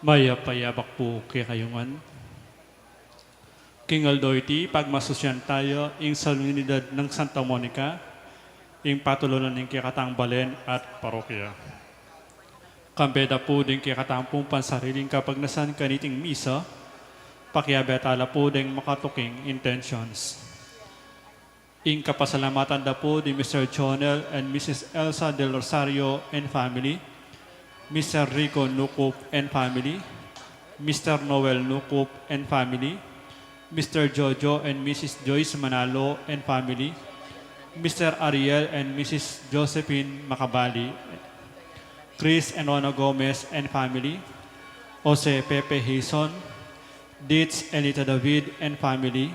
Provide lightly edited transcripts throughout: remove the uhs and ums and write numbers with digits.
Maya payabak po kay kayungan. King Aldoyti, pagmasusyan tayo ing salunidad ng Santa Monica, ing patulunan ng kikatang balen at parokya. Kambeda po din kikatang pong pansariling kapag nasan kaniting misa, pakiabetala po din makatuking intentions. Ing kapasalamatan da po di Mr. Jonel and Mrs. Elsa Del Rosario and family, Mr. Rico Nukup and family, Mr. Noel Nukup and family, Mr. Jojo and Mrs. Joyce Manalo and family, Mr. Ariel and Mrs. Josephine Macabali, Chris and Rona Gomez and family, Jose Pepe Hison, Ditz and Lita David and family,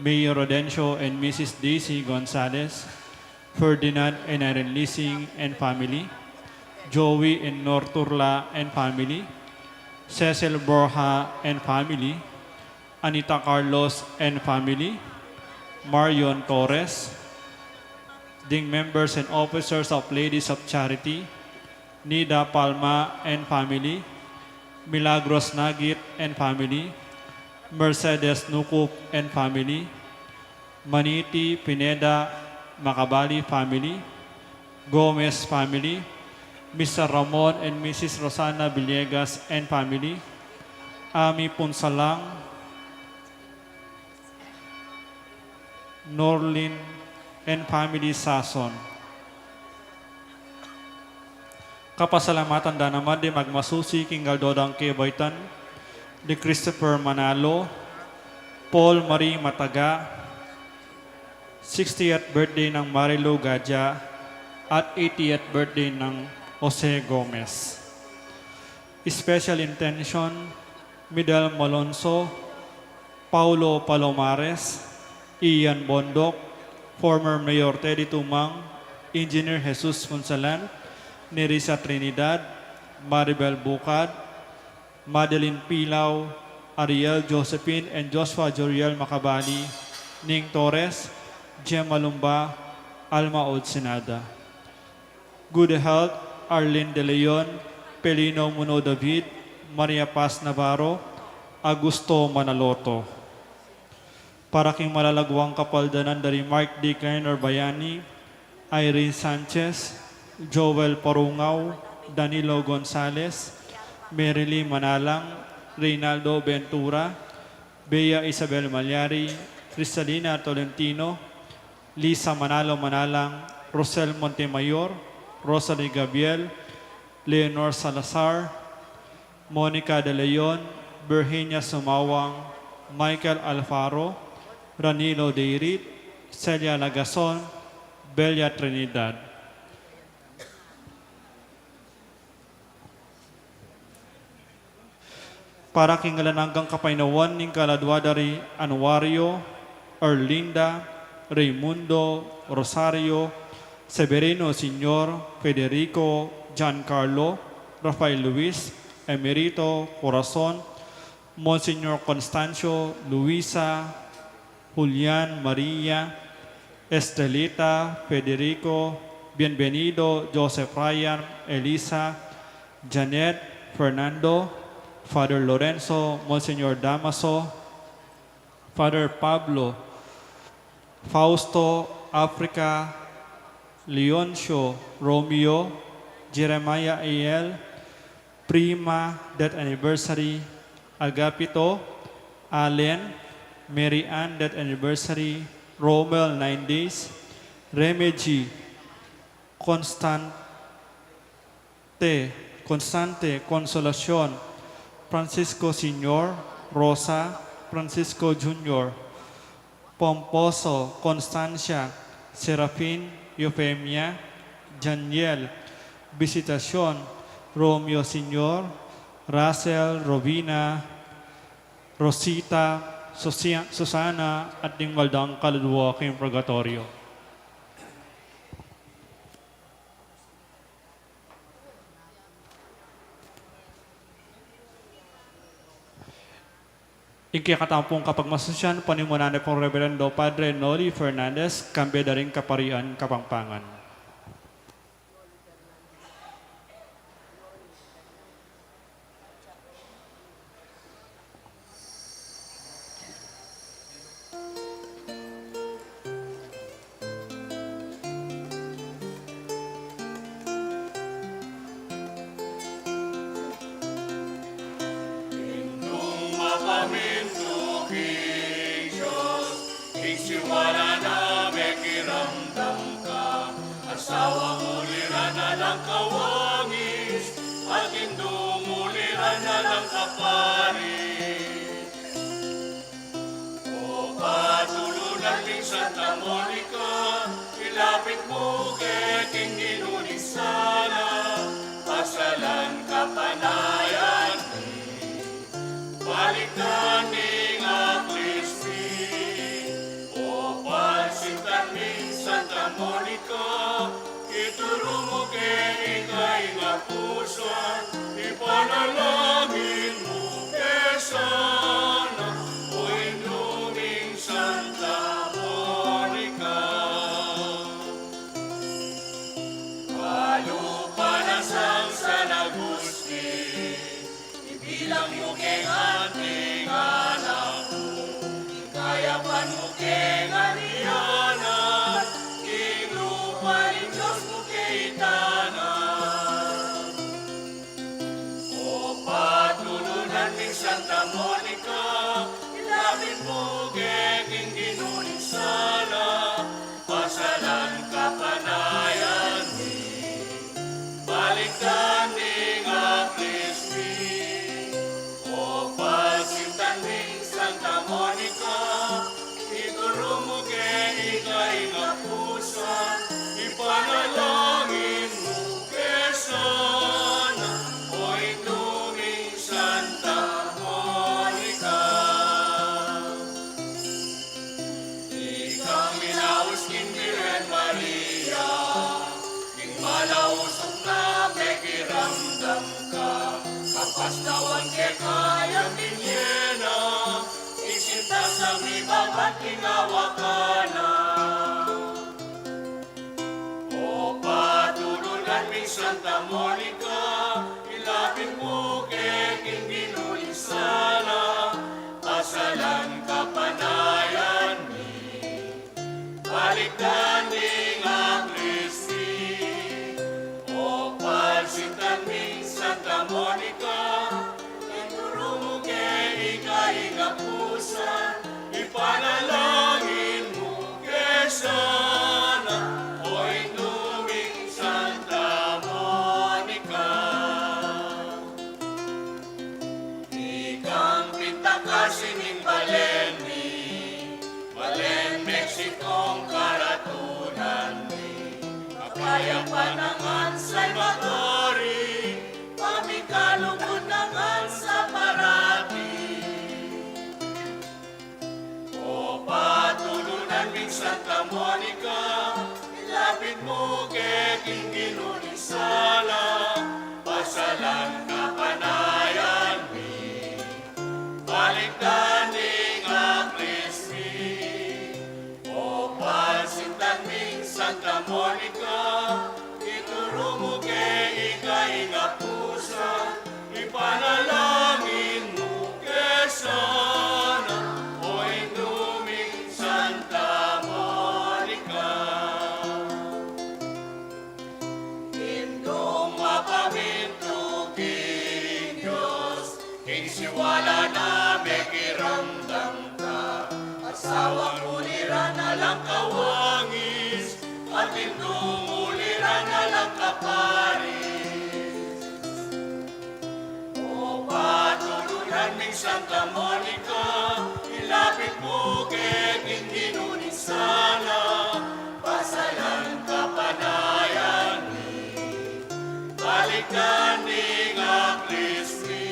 Mayor Rodencio and Mrs. Daisy Gonzalez, Ferdinand and Irene Lising and family, Joey and Norturla and family, Cecil Borja and family, Anita Carlos and family, Marion Torres, ding members and officers of Ladies of Charity, Nida Palma and family, Milagros Nagit and family, Mercedes Nukup and family, Maniti Pineda Macabali family, Gomez family, Mr. Ramon and Mrs. Rosana Villegas and family, Ami Punsalang, Norlin and family Sason. Kapasalamatan da naman di magmasusi king Galdodang Kebaitan, di Christopher Manalo, Paul Marie Mataga, 60th birthday ng Marilu Gadja, at 80th birthday ng Jose Gomez. Special intention, Midal Malonzo, Paulo Palomares, Ian Bondok, former Mayor Teddy Tumang, Engineer Jesus Fonsalan, Nerissa Trinidad, Maribel Bukad, Madeline Pilaw, Ariel Josephine and Joshua Joriel Macabali, Ning Torres, Gemma Lumba, Alma Odsenada. Good health, Arlene De Leon, Pelino Muno David, Maria Paz Navarro, Augusto Manaloto. Para king malalagwang kapaldanan dari Mark D. Kainer Bayani, Irene Sanchez, Joel Parungaw, Danilo Gonzales, Merily Manalang, Reynaldo Ventura, Bea Isabel Malyari, Cristalina Tolentino, Lisa Manalo Manalang, Rosel Montemayor, Rosalie Gabriel, Leonor Salazar, Monica De Leon, Virginia Sumawang, Michael Alfaro, Ranilo Deirit, Celia Lagason, Belia Trinidad. Para kingalananggang kapainawan ning kaladwadari Anuario, Erlinda, Raimundo, Rosario, Severino Senior, Federico, Giancarlo, Rafael Luis, Emerito, Corazon, Monsignor Constancio, Luisa, Julian Maria, Estelita, Federico, Bienvenido, Joseph Ryan, Elisa, Janet, Fernando, Father Lorenzo, Monsignor Damaso, Father Pablo, Fausto, Africa, Leoncio, Romeo, Jeremiah A.L., Prima, Death Anniversary, Agapito, Allen, Mary Ann, Death Anniversary, Romel, 9 days, Remedy, Constante, Consolacion, Francisco Senior, Rosa, Francisco Junior, Pomposo, Constancia, Serafin, Eufemia, Janiel, Visitacion, Romeo Senior, Russell, Robina, Rosita, Susana, at ding Maldang Kaluluwa kayong Purgatorio. Ikikatampong kapag masusyan, panimunan pong Reverendo Padre Noli Fernandez, kambeda rin kaparian Kapampangan. Isiwala na may kiramdam ka, asawa muliran na ng kawangis, at indumuliran na ng kaparis. O patulunan ng Santa Monica, ilapit mo kay King Ginunisala, pasalan kapanayan, balikan ning Aklispi. O pansintan ning Santa Monica, ituro mo kay ikay nga pusan, ipanalangin mo kay sana, o inuming Santa Monica. Palupanasang San Agustin, ibilang mo kay ating anak mo, ikayapan mo kay Ariana, kinupa ni Diyos mo kay tanan. O patulunan ng Santa Monica, ilapit mo kay King Ginunisala, pasalan kapanayan ni, balikan ning Aklispi. O pasintan ning Santa Monica, ituro mo kay ikay nga pusan, ipanalangin mo kay sana, o inuming Santa Monica. Ikang minaus king Birhen Maria, king malausok na may kiramdam ka, kapastawan kay kayang dinyena, isinta sa mibang at ginawa ka na. O patulunan ng Santa Monica, ilapit mo kay King Ginunisala, pasalan kapanayan ni, balikan ning Aklispi. O pansintan ning Santa Monica, ituro mo kay ikay nga pusan, ipanalangin mo kay sana, o inuming Santa Monica. Ikang pitakasin ning Baleni, Balen, Mexicong karatunan ni, kapayapan ng Salvadori, pamikalugod ng sa parati. O patulunan ng Santa Monica, ilapit mo kay King Ginunisala, pasalan kapanayan ni, balikan ning Aklispi. O pansintan ning Santa Monica, ituro mo kay ikay nga pusan, ipanalangin mo kay sana, o inuming Santa Monica. Indong mapaminto king Diyos, king siwala na may kiramdam ka, asawa uliran na lang kawangis, at indong uliran na lang kaparis. O patulunan ng Santa Monica, ilapit mo kay King Ginunisala, pasalan kapanayan ni, balikan ning Aklispi.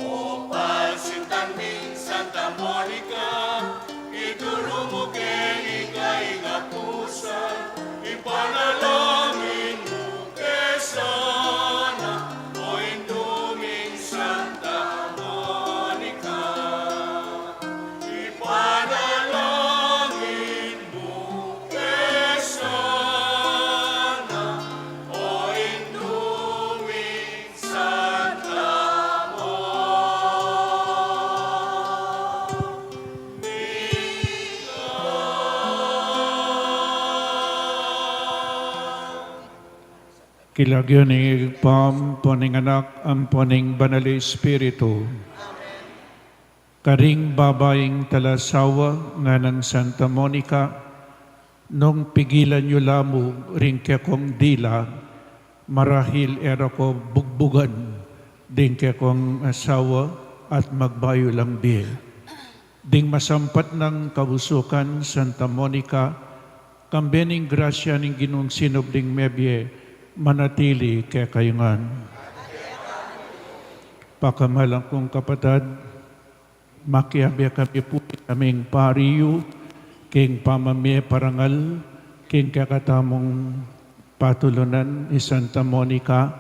O pansintan ning Santa Monica, ituro mo kay ikay nga pusan, ipanalangin mo kay sana, o inuming Santa Monica. Ipanalangin mo kay sana, o inuming Santa Kilagyo ni Pam, poning anak, ang poning banal Espiritu. karing babaeng talasawa nga ng Santa Monica, nung pigilan nyo lamo ring kong dila, marahil era ko bugbugan din kong asawa at magbayo lang biye. Ding masampat ng kabusukan Santa Monica, kambening grasya ning ginong sinob ding mebye, manatili kay kayungan. Pakamalang kong kapatad, makiabi kami po kaming pariyo, king pamamye parangal, king kakatamong patulunan ni Santa Monica,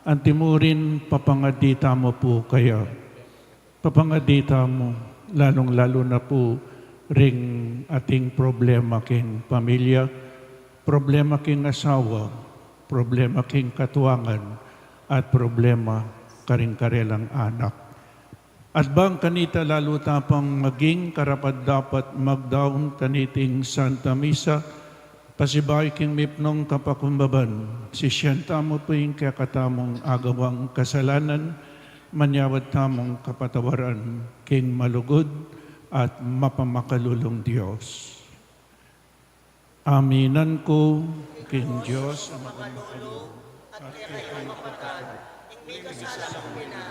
antimurin papangadita mo po kayo. Papangadita mo, lalong-lalo na po ring ating problema king pamilya, problema king asawa, problema king katuwangan, at problema karing-karelang anak. At bang kanita lalo tapang maging karapat-dapat magdaon kaniting Santa Misa, pasibay king mipnong kapakumbaban, sisyenta mo po yung kakatamong agawang kasalanan, manyawad tamong kapatawaran, king malugod at mapamakalulong Diyos. Aminan ko, king Diyos, ang mapamakalulong at kaya mapatag. May kasalang pina,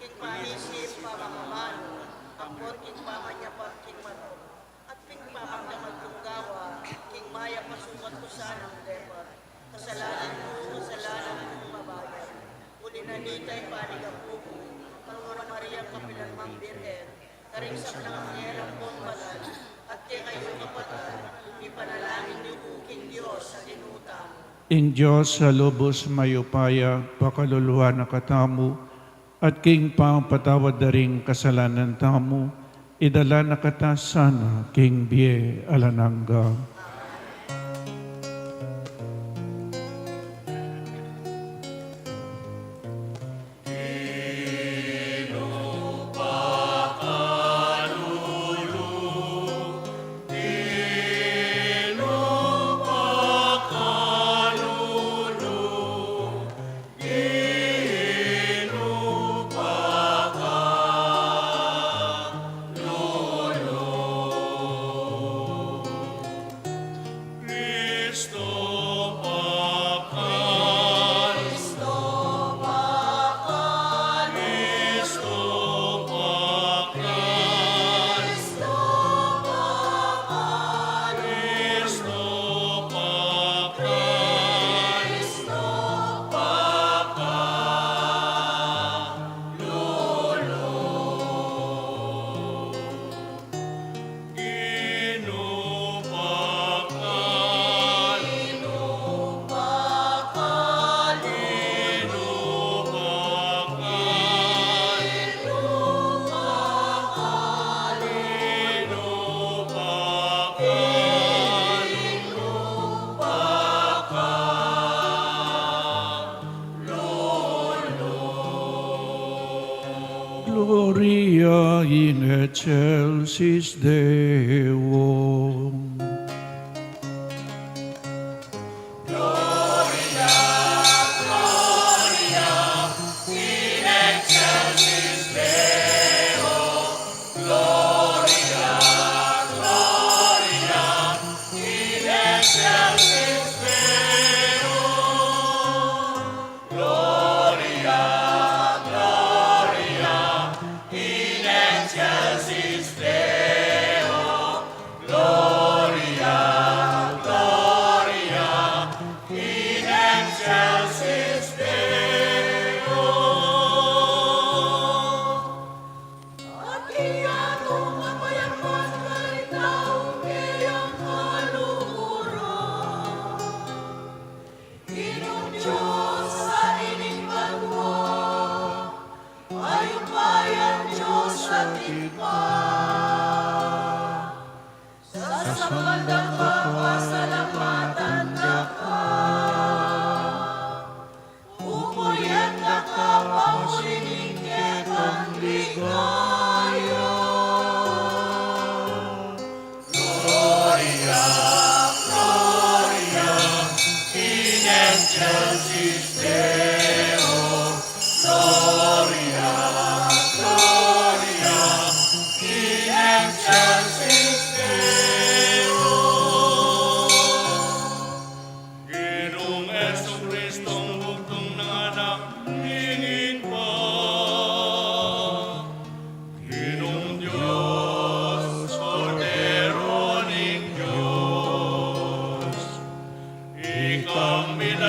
king panisip, pamamamano, angkot, king pamanyapan, king manok, at king pamangdaman kong gawa, king maya pasukat ko sanang lepat, kasalanan kong mabayan, uli na nitay panigang pupo, Panginoon Maria Kapilan Mang Birhen, karing sa pinangangyerang kong malal, at kay kayo kapatid, ipanalangin niyo po king Diyos sa inutang. Ing Diyos sa lubos mayupaya, pakaluluwa na katamu, at king pangpatawad na ring kasalanan tamu, idala na kata sana, king biye alanangga. Gloria in excelsis Deo.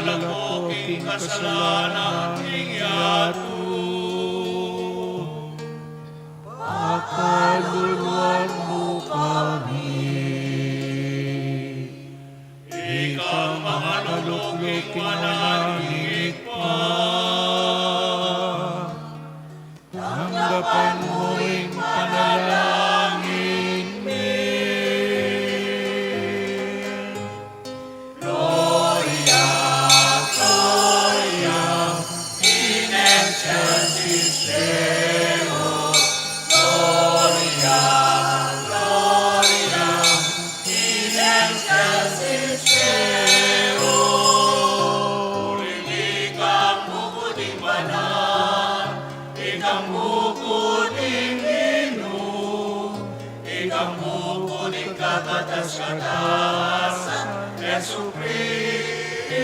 malako king kasalanan king yato. Pakaluluan mo kami. Ikaw mahaluklok mananangig pa. Tanggapan mo'y panalangin mi. Katas-katasan, Yesu Kristo.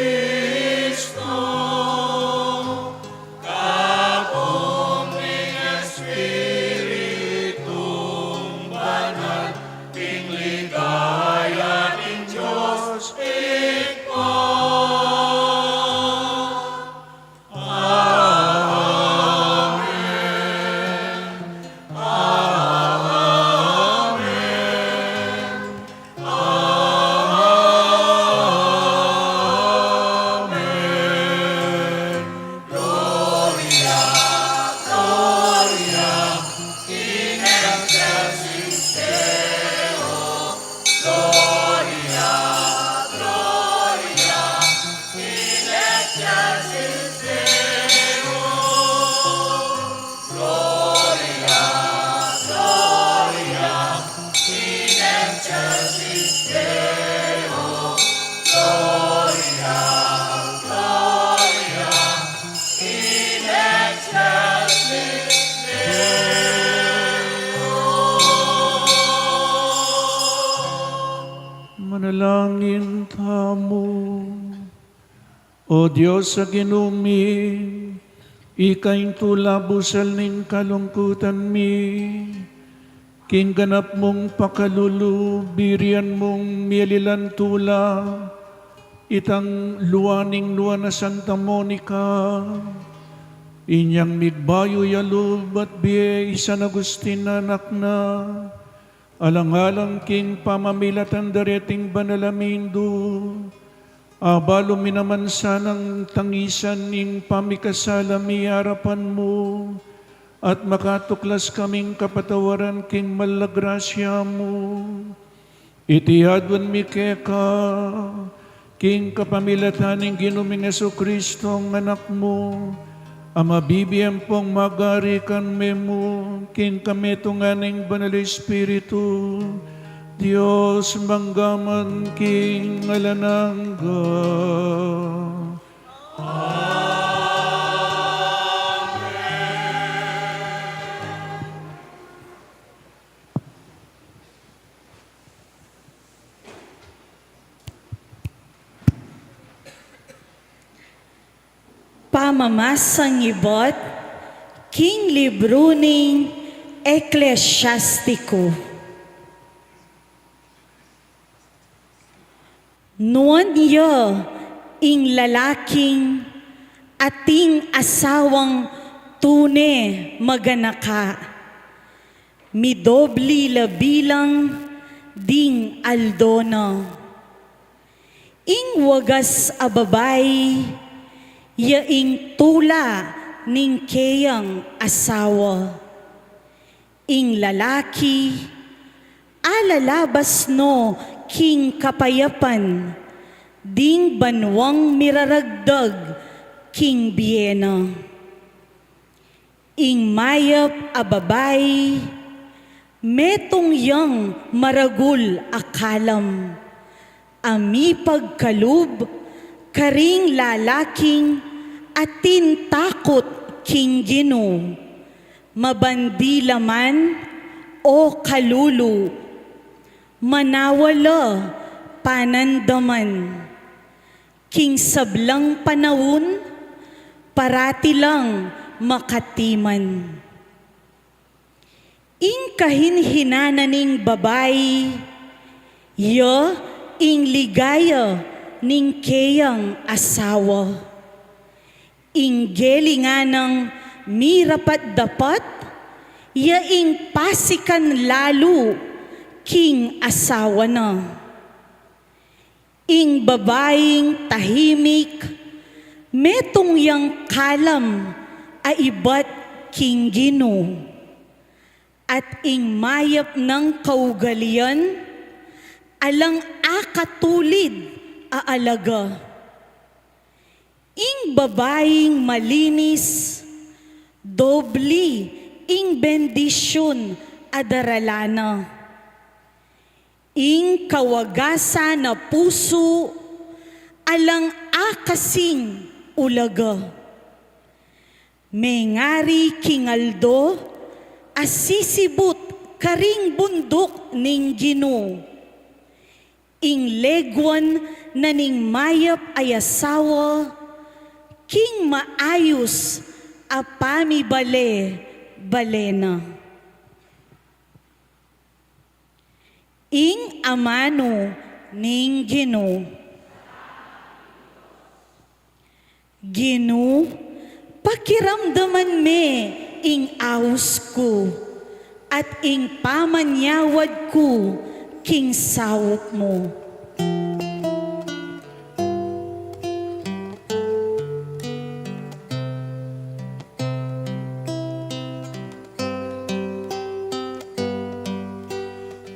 Kapong Espiritong Banal, ting ligaya ng Diyos ikaw. Manalangin tamo. O Diyos sa ginumi, ikain tulabusal ning kalungkutan mi. King ganap mong pakalulu, birian mong mialilan tula, itang luwaning luwa na Santa Monica. Inyang migbayo yalub at biye San Agustin na anak na, alang-alang king pamamilatan dareting banalamindo, abalo minaman sanang tangisan ning pamikasalami harapan mo, at makatuklas kaming kapatawaran king malagrasya mo. Itihadwan mi keka, king kapamilatan ning ginuming Jesu-Kristo ang anak mo, ama bibiyang pong magarikan memo, king kametunganing banal Espiritu, Diyos manggaman king alanangga. Pamamasang ibot, king libro ning Eklesyastiko. Noon niya, ing lalaking ating asawang tune maganaka, midobli labilang ding aldona. Ing wagas ababay, yaing tula ning kayang asawa. Ing lalaki, alalabas no king kapayapan, ding banwang miraragdag king biyena. Ing mayap ababay, metong yang maragul akalam, ami pagkalub, karing lalaking atin takot king Gino, mabandilaman o kalulu, manawala panandaman, king sablang panahon, parati lang makatiman. Ing kahinhinanan ning babay, ya ing ligaya ning keyang asawa. Inggeli nga ng mirapat dapat, yaing pasikan lalo king asawa na. Ing babaeng tahimik, metong yang kalam aibat king Gino. At ing mayap ng kaugalian, alang akatulid aalaga. Ing babaeng malinis, dobli ing bendisyon adaralana. Ing kawagasa na puso, alang akasing ulaga. Mengari kingaldo, asisibut karing bundok ning Gino. Ing legwan na ning mayap ay asawa, king maayos apami balena. Ing amano ning Gino. Gino, pakiramdaman me ing awos ko, at ing pamanyawad ko king sawot mo.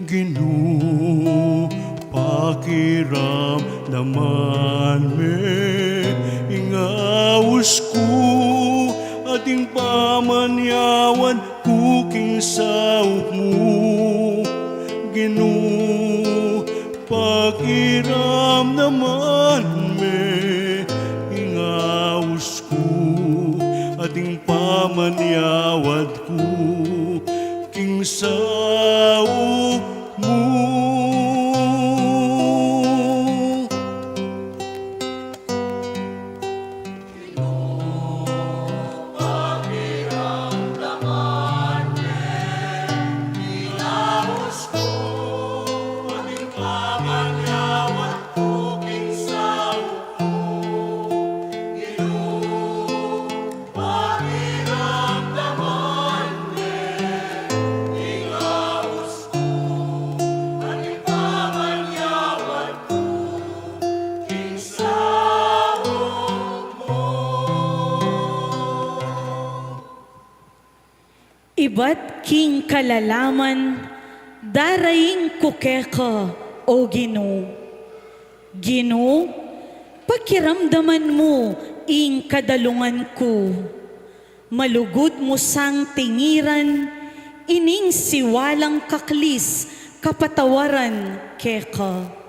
Ginoo, pakiram naman me, ingawos ko, ating pamanyawan kuking sawok mo. Ginoo, pakiram naman me, ingawos ko, ating pamanyawad ko, king sawok mo. Iba't king kalalaman, daraing kukeka o Gino. Gino, pakiramdaman mo ing kadalungan ko. Malugod mo sang tingiran, ining siwalang kaklis, kapatawaran keka.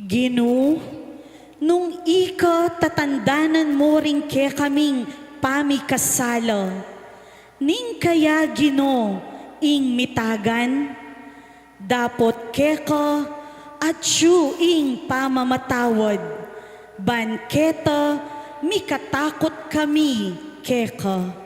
Gino, nung ika tatandanan mo rin ke kaming pamikasala, ning kaya Gino ing mitagan, dapot keka at siyo ing pamamatawad, banketa mikatakot kami keka.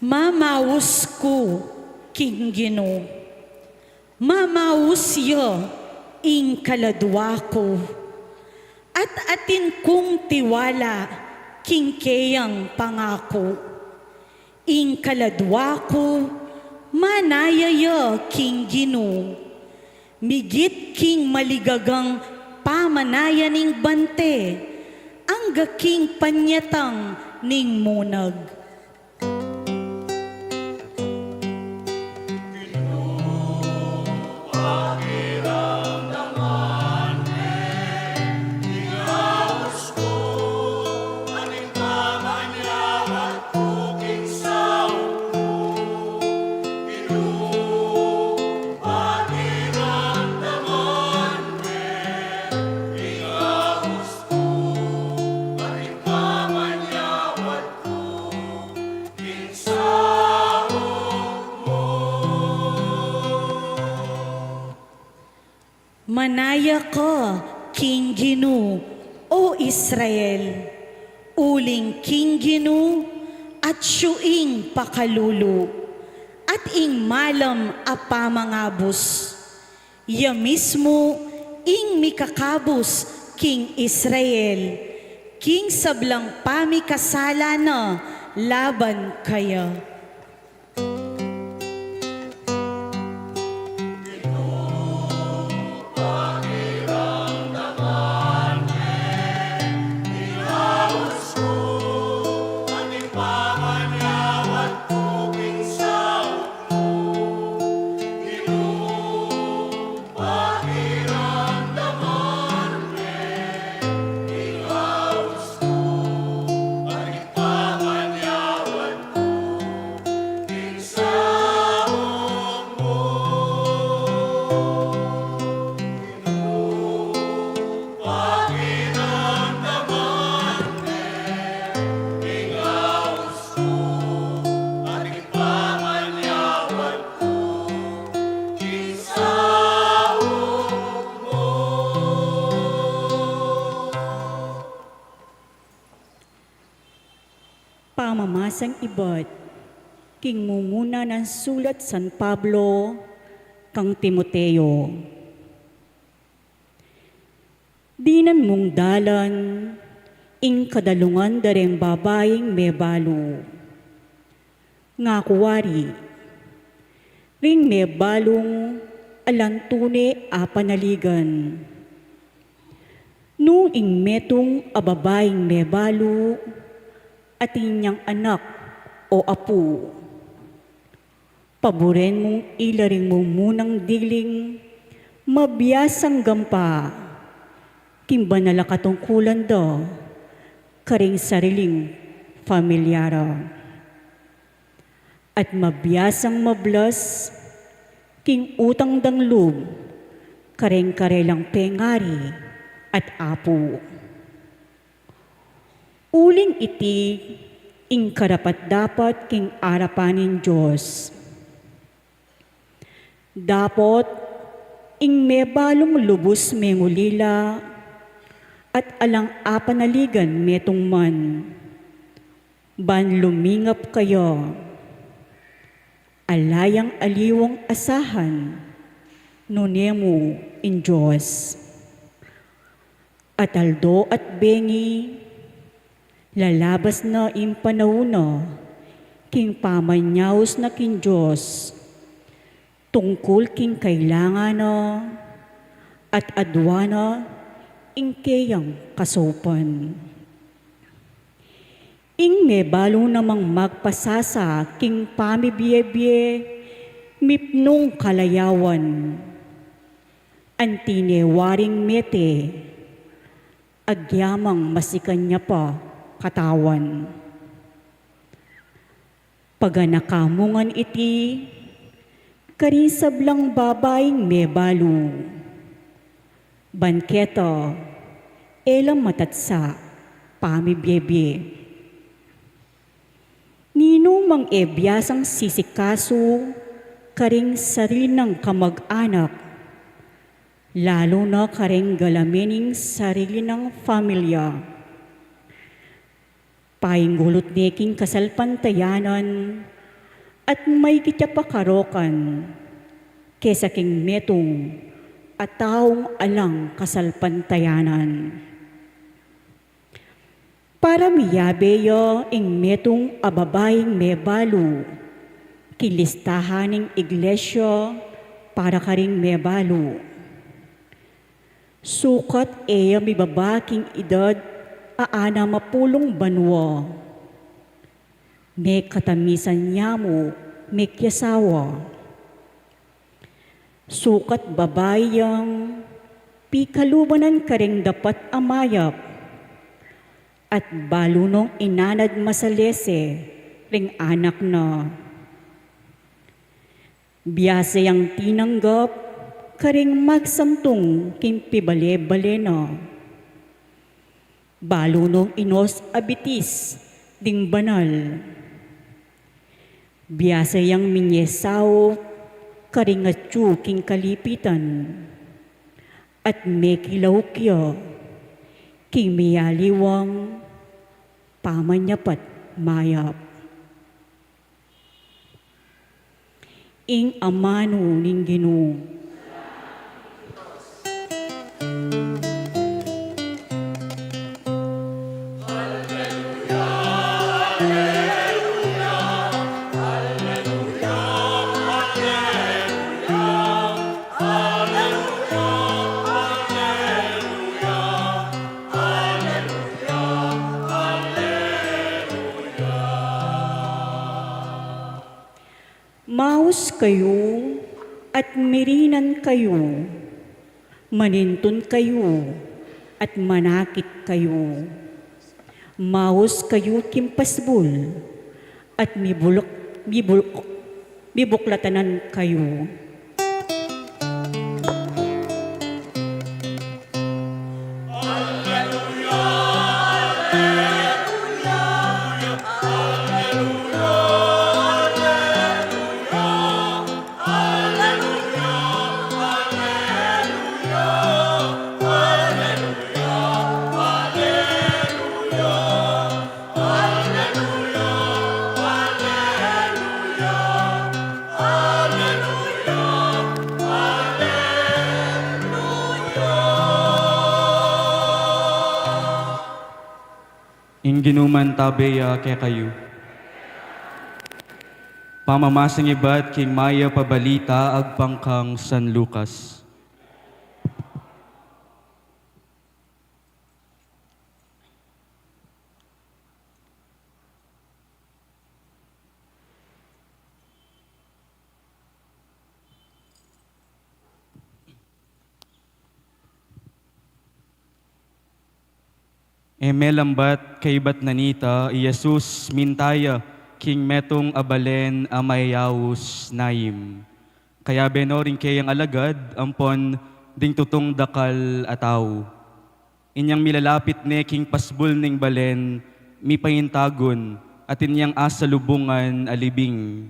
Mamawus ko, King Gino. Mamawus yo, ing kaladwa ko. at atin kong tiwala, kingkeyang pangako. Ing kaladwa ko, manayaya king Ginoo. Migit king maligagang pamanayaning bante, ang gaking panyatang ning munag. Manaya ka, King Ginoo, o Israel, uling King Ginoo, at siyuing pakalulu, at ing malam apamangabos. Ya mismo, ing mikakabos, King Israel, King sablang pamikasala na laban kaya. Pamamasang iba't, king mumuna ng sulat San Pablo, kang Timoteo. Dinan mong dalan, ing kadalungan dareng babaeng mebalo. Nga kuwari, ring mebalong alantune a panaligan. Nung ing metong ababaeng mebalo, at inyang anak o apo. Paboren mong ilaring mo munang diling, mabiyasang gampa, kimba nala katungkulan do, karing sariling familyara. At mabiyasang mablas, king utang danglub, karing karelang pengari at apo. Uling iti, ing karapat dapat king arapanin Diyos. Dapat, ing mebalong lubos mengulila, at alang apanaligan metong man. Ban lumingap kayo, alayang aliwang asahan, nunemo in Diyos. At aldo at bengi, lalabas na impanawuna, king pamanyaws na king Diyos, tungkol king kailangan na, at adwana, ing kayang kasopan. Ing mebalo namang magpasasa, king pamibiyebye, mipnong kalayawan, antinewaring mete, agyamang masikan niya pa, katawan. Paganakamungan iti, karisablang babaeng mebalo. Banketa, elang matatsa, pamibiyebye. Ninong mang ebyasang sisikaso, karing sarinang kamag-anak, lalo na karing galamining sarili ng pamilya. Painggulot neking kasalpantayanan at may kityapakarokan kesa king metong at taong alang kasalpantayanan. Para miyabeyo ing metong ababaying mebalo, kilistahaning iglesia para karing mebalo. Sukat eya mi babaking edad aana mapulong banwa. May katamisan niya mo, may kyasawa. Sukat babayang pikalubanan ka ring dapat amayap at balunong inanad masalese ring anak na. Biyasayang tinanggap karing magsantong kimpibale-bale na. Balunong inos abitis ding banal. Biyasayang minyesaw karing atyu king kalipitan at mekilaw kya king miyaliwang pamanyapat mayap. Ing amano ning Ginoo. Maus kayo at mirinan kayo, manintun kayo at manakit kayo. Maus kayo kimpasbul at mibuklatanan kayo. Ginuman tabeya kay kayo. Pamamasang ibat king maya pabalita agpangkang San Lucas. Lambat kay bat nanita, Jesus mintaya, king metong abalen amayawus naim. Kaya benoring kayang alagad, ampon ding tutong dakal ataw. Inyang milalapit ne king pasbul ning balen, mi payintagon, at inyang asalubungan alibing.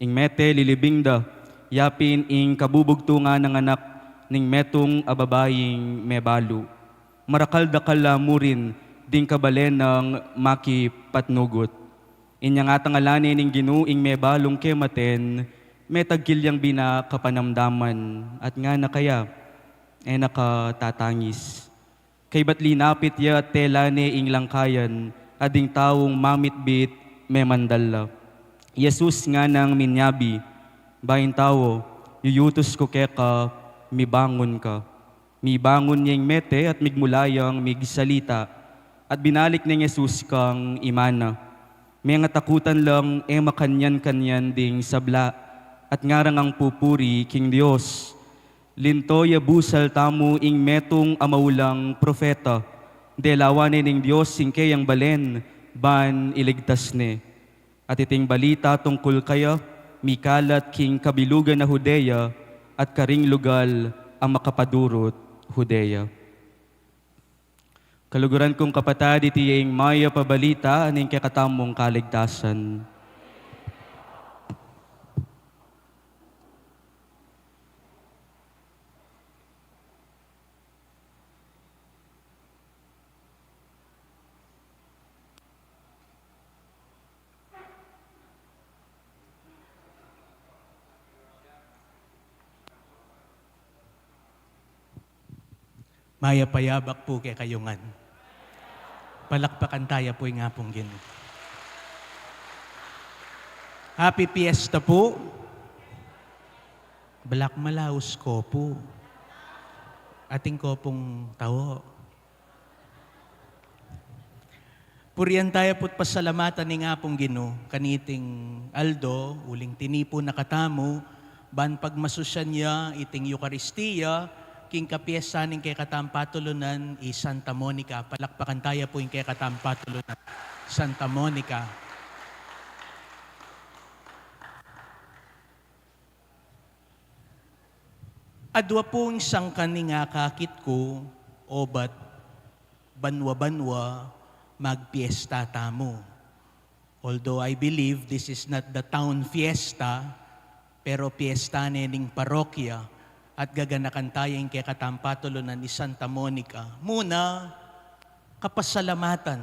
Ing mete lilibing da, yapin ing kabubugtungan ng anak ning metong ababaying mebalo. Marakal dakal lamurin, ding kabalen ng makipatnugot. Inyang atangalanin ning ginuing may balong kematen, may tagkilyang bina kapanamdaman, at nga na kaya, nakatatangis. Kay ba't linapit ya tela ne ing langkayan, ading taong mamitbit may mandala. Jesus nga nang minyabi, bayin tao, yuyutos ko keka, mibangon ka. Mibangon niyang mete at migmulayang migsalita, at binalik ni Jesus kang imana. May nga takutan lang makanyan-kanyan ding sabla at ngarang ang pupuri king Dios. Linto ya busal tamu ing metong amaulang profeta. Delawanin ning Dios sing kayang balen ban iligtas ne. At iting balita tungkol kaya mikalat king kabilugan na Hudeya at karing lugal ang makapadurot Hudeya. Kaluguran kong kapatid, itiyeng maya pabalita aning kakatamong kaligtasan. Maya payabak po kay kayungan. Palakpakan tayo po nga pong Ginoo. Happy Fiesta po. Balak malaos ko po. Ating ko pong tao. Puriyan tayo po't pasalamatan ni nga pong Ginoo. Kaniting Aldo, uling tinipo na katamo, ban pagmasusyan niya, iting Eucharistia, king kapiyasaning kay katampatulunan, Santa Monica. Palakpakan tayo po yung kay katampatulunan, Santa Monica. Adwa pong sangkan ni nga kakit ko, obat, banwa-banwa, magpiesta tamo. Although I believe this is not the town fiesta, pero fiesta ning parokya at gaganakan tayong kay katampatulunan ni Santa Monica. Muna, kapasalamatan.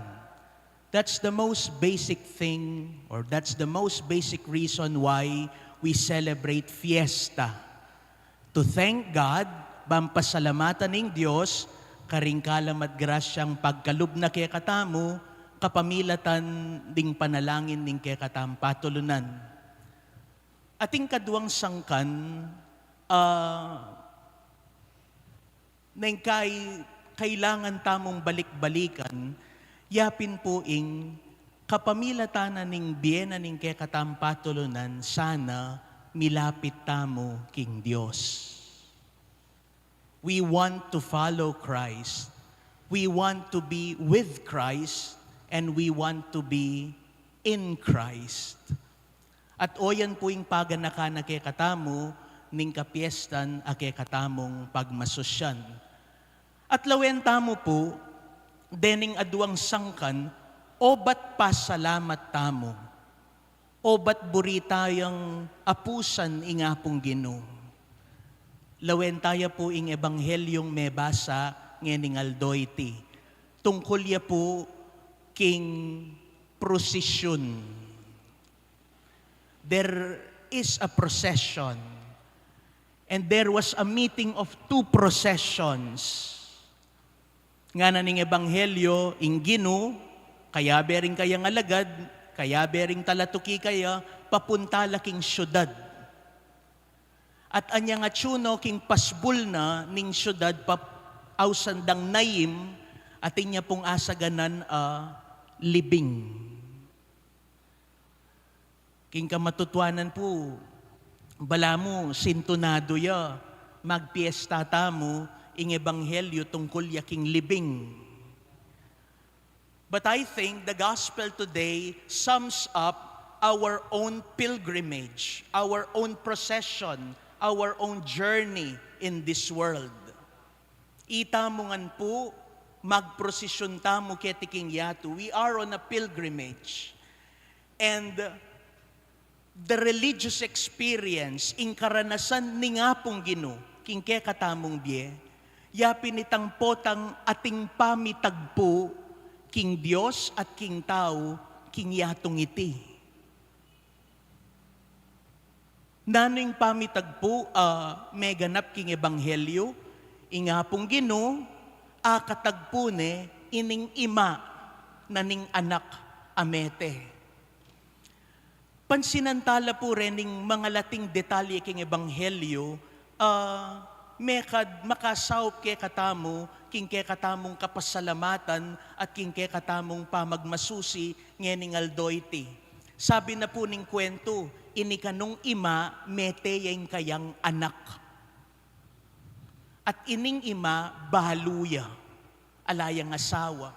That's the most basic thing, or that's the most basic reason why we celebrate fiesta. To thank God, bampasalamatan ng Diyos, karingkalam at grasyang pagkalub na kay katamo, kapamilatan ding panalangin ning kay katampatulunan. Ating kaduang sangkan, nang kailangan tamong balik-balikan, yapin po ing kapamilatan ning biyena ning kay katampatulunan, sana milapit tamo king Diyos. We want to follow Christ. We want to be with Christ, and we want to be in Christ. At oyan po yung paganaka na kay katamo, ning kapiestan a kay katamong pagmasosyan. At lawen tamo po, dening aduang sangkan, obat pasalamat tamo. Obat buritayang apusan ingapong Ginoo. Lawen tayo po ing ebanghelyong mebasa ngening aldoyti. Tungkol ya po king prosesyon. There is a procession. And there was a meeting of two processions. Nga na ning ebanghelyo, ing Ginoo, kaya bering kayang alagad, kaya bering talatuki kaya, papunta laking syudad. At anya nga tsuno, king pasbul na ning syudad, ausandang Naim, at inya pong asaganan libing. King kamatutuanan po, bala mo, sintonado ya, magpiesta tamo, ing ebanghelyo tungkol yaking libing. But I think the gospel today sums up our own pilgrimage, our own procession, our own journey in this world. Itamungan po, magprosesyon tamo ketiking yato. We are on a pilgrimage. And the religious experience, ing karanasan ni nga pong Ginoo, king ke katamong biye, yapin itang potang ating pamitagpo, king Diyos at king tao, king yatong iti. Nano'ng pamitagpo, may ganap king ebanghelyo, inga pong Ginoo, akatagpo ne, ining ima, naning anak amete. Pansinantala po rin ng mga lating detalye king ebanghelyo, makasawp ke katamo, king ke katamong kapasalamatan at king ke katamong pamagmasusi ngening aldoyti. Sabi na po ning kwento, inikanong ima mete yung kayang anak. At ining ima bahaluya, alayang asawa.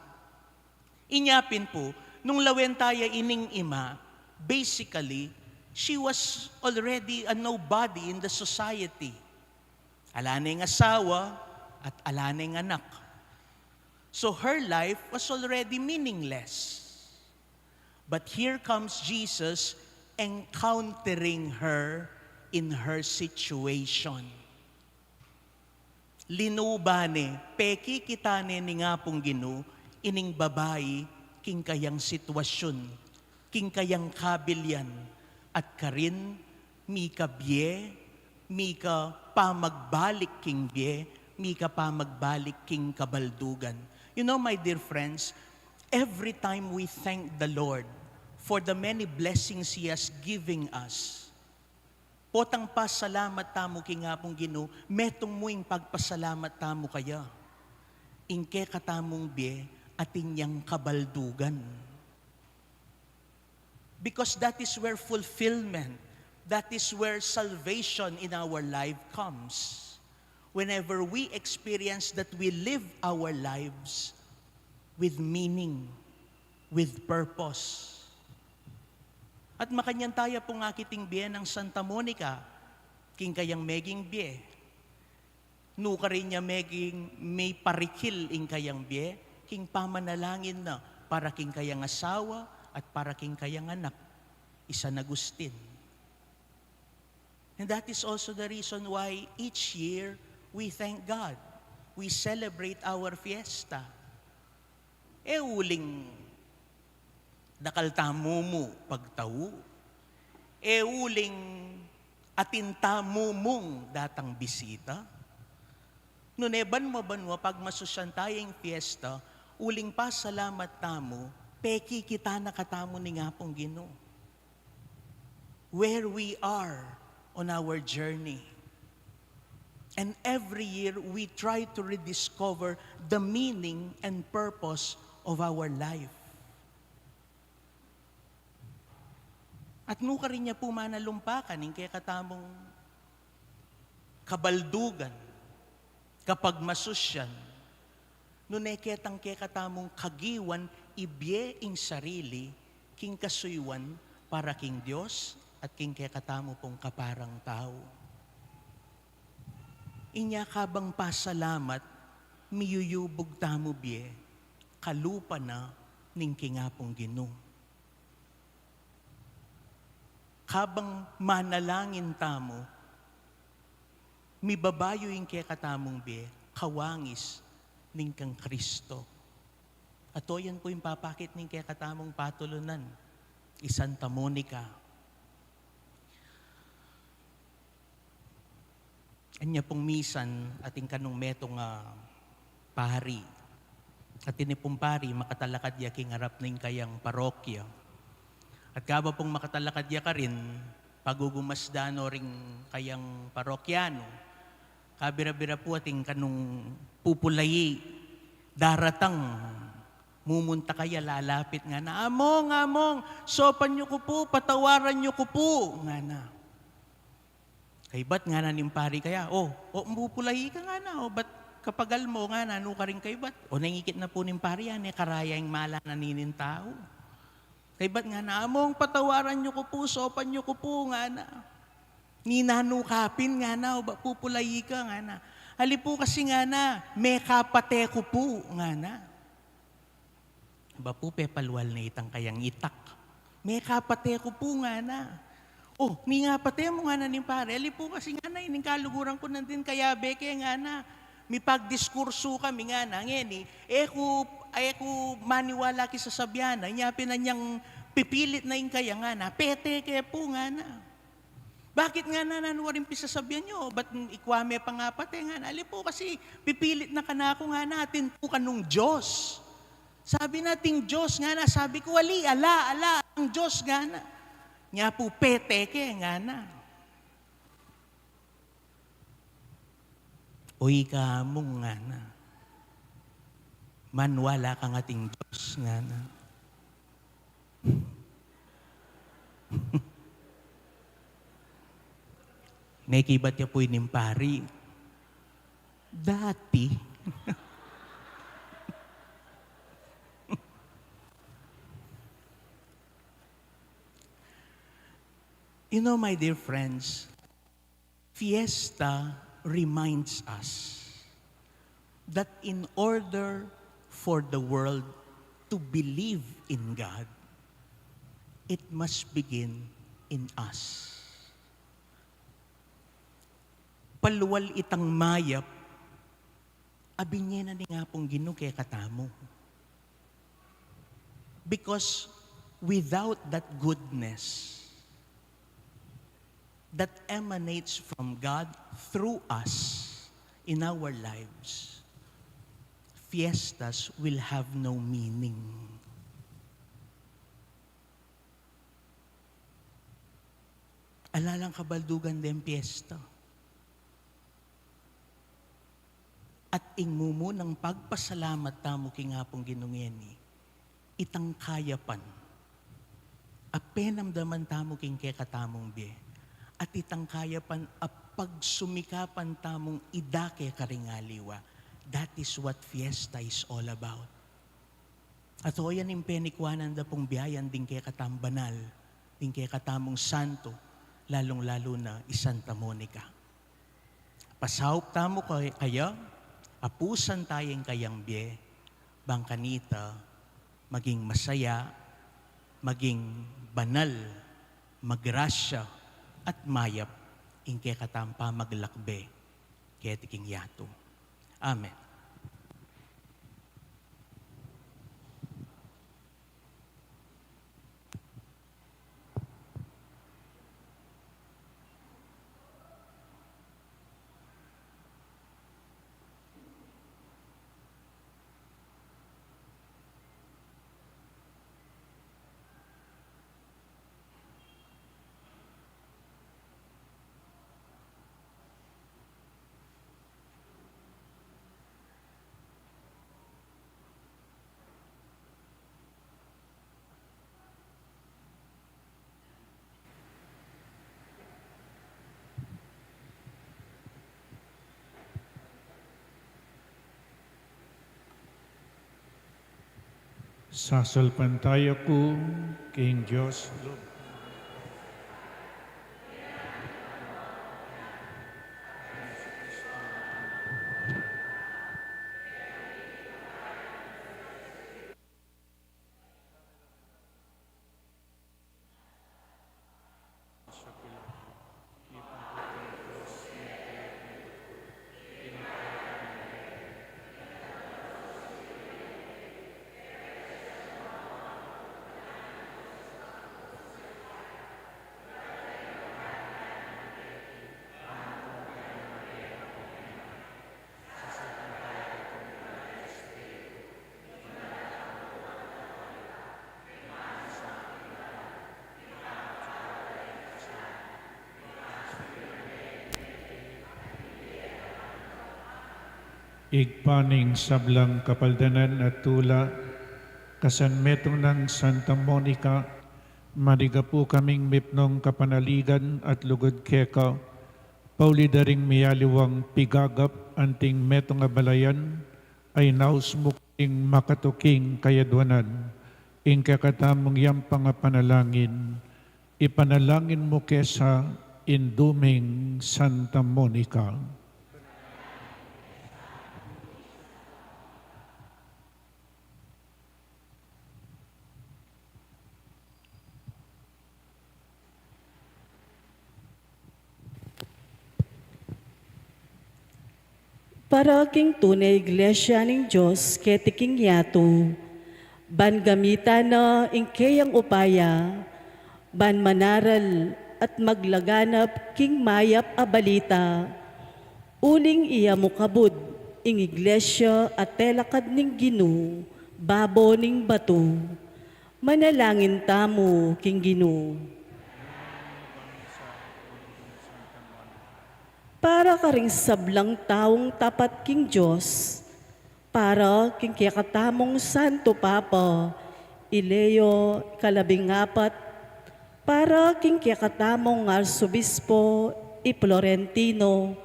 Inyapin po, nung lawen tayo ining ima, basically, she was already a nobody in the society. Alanay ng asawa at alanay ng anak. So her life was already meaningless. But here comes Jesus encountering her in her situation. Linubane, peki kitane ni nga pong Ginoo, ining babae, king kayang sitwasyon, king kayang kabilyan, at karin, mika biye, mika pamagbalik king biye, mika pamagbalik king kabaldugan. You know, my dear friends, every time we thank the Lord for the many blessings He has giving us, potang pasalamat tamo kingapong Ginoo, metong muing pagpasalamat tamo kaya. Ingke katamong biye at inyang kabaldugan. Because that is where fulfillment, that is where salvation in our life comes. Whenever we experience that we live our lives with meaning, with purpose. At makanyan tayo pong akiting biye ng Santa Monica, king kayang meging biye. Nuka rin niya meging may parikil ing kayang biye, king pamanalangin na para king kayang asawa at para king kayang anak, San Agustin. And that is also the reason why each year we thank God. We celebrate our fiesta. Uling nakaltamo mo pagtawo. Uling atintamo mong datang bisita. Nuneban mo banwa pag masusyan tayong fiesta, uling pa salamat tamo, peki kita nakatamo ni nga pong Ginoo. Where we are on our journey. And every year, we try to rediscover the meaning and purpose of our life. At nuka rin niya po manalumpakan yung kaya katamong kabaldugan kapag masusyan. Nuneketang kaya katamong kagiwan ibye ing sarili king kasuywan para king Diyos at king kaya katamo pong kaparang tao. Inya kabang pasalamat, miyuyubog tamo biye, kalupa na ning kingapong Ginoo. Kabang manalangin tamo, mibabayo yung kaya katamong biye, kawangis ning kang Kristo. At o yan po yung papakit ning kaya katamong patulunan, Santa Monica. Anya pong misan ating kanong metong pari. At tinipong pari, makatalakad ya king harap ning kayang parokya. At kaba pong makatalakad ya ka rin, pagugumasdano ring kayang parokyano, kabira-bira po ating kanong pupulayi, daratang, mumunta kaya, lalapit nga na, among, sopan nyo ko po, patawaran nyo ko po, nga na. Kay ba't nga na nimpari kaya? Mupulayi ka nga na, ba't kapagal mo nga na, ka rin kay ba't? Nangikit na po nimpari yan, karaya yung mala na ninin tao. Kay ba't nga na, among patawaran nyo ko po, sopan nyo ko po, nga na. Ninanukapin nga na, pupulayi ka nga na. Hali po kasi nga na, may kapate ko po, nga na. Po pepalwal na itang kayang itak. May kapate ko po, nga na. Ni nga pati mo nga na ni pare. Ali po kasi nga na, ining kaluguran ko nandin kaya beke nga na. May pagdiskurso kami nga na. Ngayon ko maniwala ki sa sabyana. Nyapin na niyang pipilit na yung kaya nga na. Pete kaya po nga na. Bakit nga na nanuwarin pisasabyan nyo? Ba't ikwame pa nga pati nga na? Ali po kasi pipilit na kanako nga natin po kanong Diyos. Sabi nating Diyos nga na. Sabi ko, ala, ang Diyos nga na. Nga po pete ke nga na. Uy ka mong nga na. Manwala kang ating Diyos nga na. May kibat ya po inimpari. Dati. You know, my dear friends, fiesta reminds us that in order for the world to believe in God, it must begin in us. Paluwal itang mayap, abinye na ni nga pong Ginoo kaya katamo. Because without that goodness that emanates from God through us in our lives, fiestas will have no meaning. alalang kabaldugan dem piyesta. At ingmumo ng pagpasalamat tamo king hapong ginungeni, itang kayapan, apenamdaman tamo king kekatamong biye, at itang kayapan pagsumikapan tamong idake karingaliwa. That is what fiesta is all about. At o yan yung penikwanan da pong biyayan din kay katambanal, din kay katamong santo, lalong-lalo na Santa Monica. Pasahop tamo kaya, apusan tayong kayang biye, bang kanita, maging masaya, maging banal, magrasya, at mayap, ingke katampa maglakbe, kaya tiking yato. Amen. Sasalpantaya ko, King Diyos, igpaning sablang kapaldanan at tula, kasanmetong ng Santa Monica, mariga po kaming mipnong kapanaligan at lugod keka, paulidaring miyaliwang pigagap anting metong abalayan, ay naus muking makatuking kayadwanan, ing kakatamong yang pangapanalangin, ipanalangin mo kesa induming Santa Monica. Para king tunay iglesia ning Diyos, ketiking yato, ban gamita na ingkayang upaya, ban manaral at maglaganap king mayap a balita, uling iya mo kabud, ing iglesia at telakad ning Ginu, babo ning bato, manalangin tamo king Ginu. Para ka ring sablang taong tapat king Diyos, para king kiyakatamong Santo Papa, Ileo ika-14, para king kiyakatamong Arsobispo i Florentino,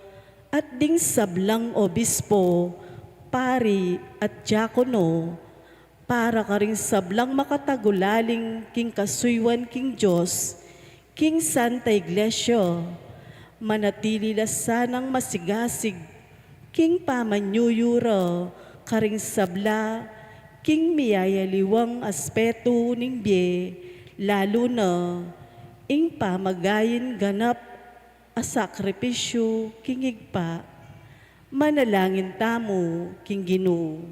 at ding sablang Obispo, Pari at Diakono, para ka ring sablang makatagulaling king kasuywan king Diyos, king Santa Iglesia, manatili sanang masigasig, king pamanyuyura, karing sabla, king miyayaliwang aspeto ning biye, lalo na, ing pamagayin ganap, a sakripisyo, king igpa, manalangin tamo, king Ginu.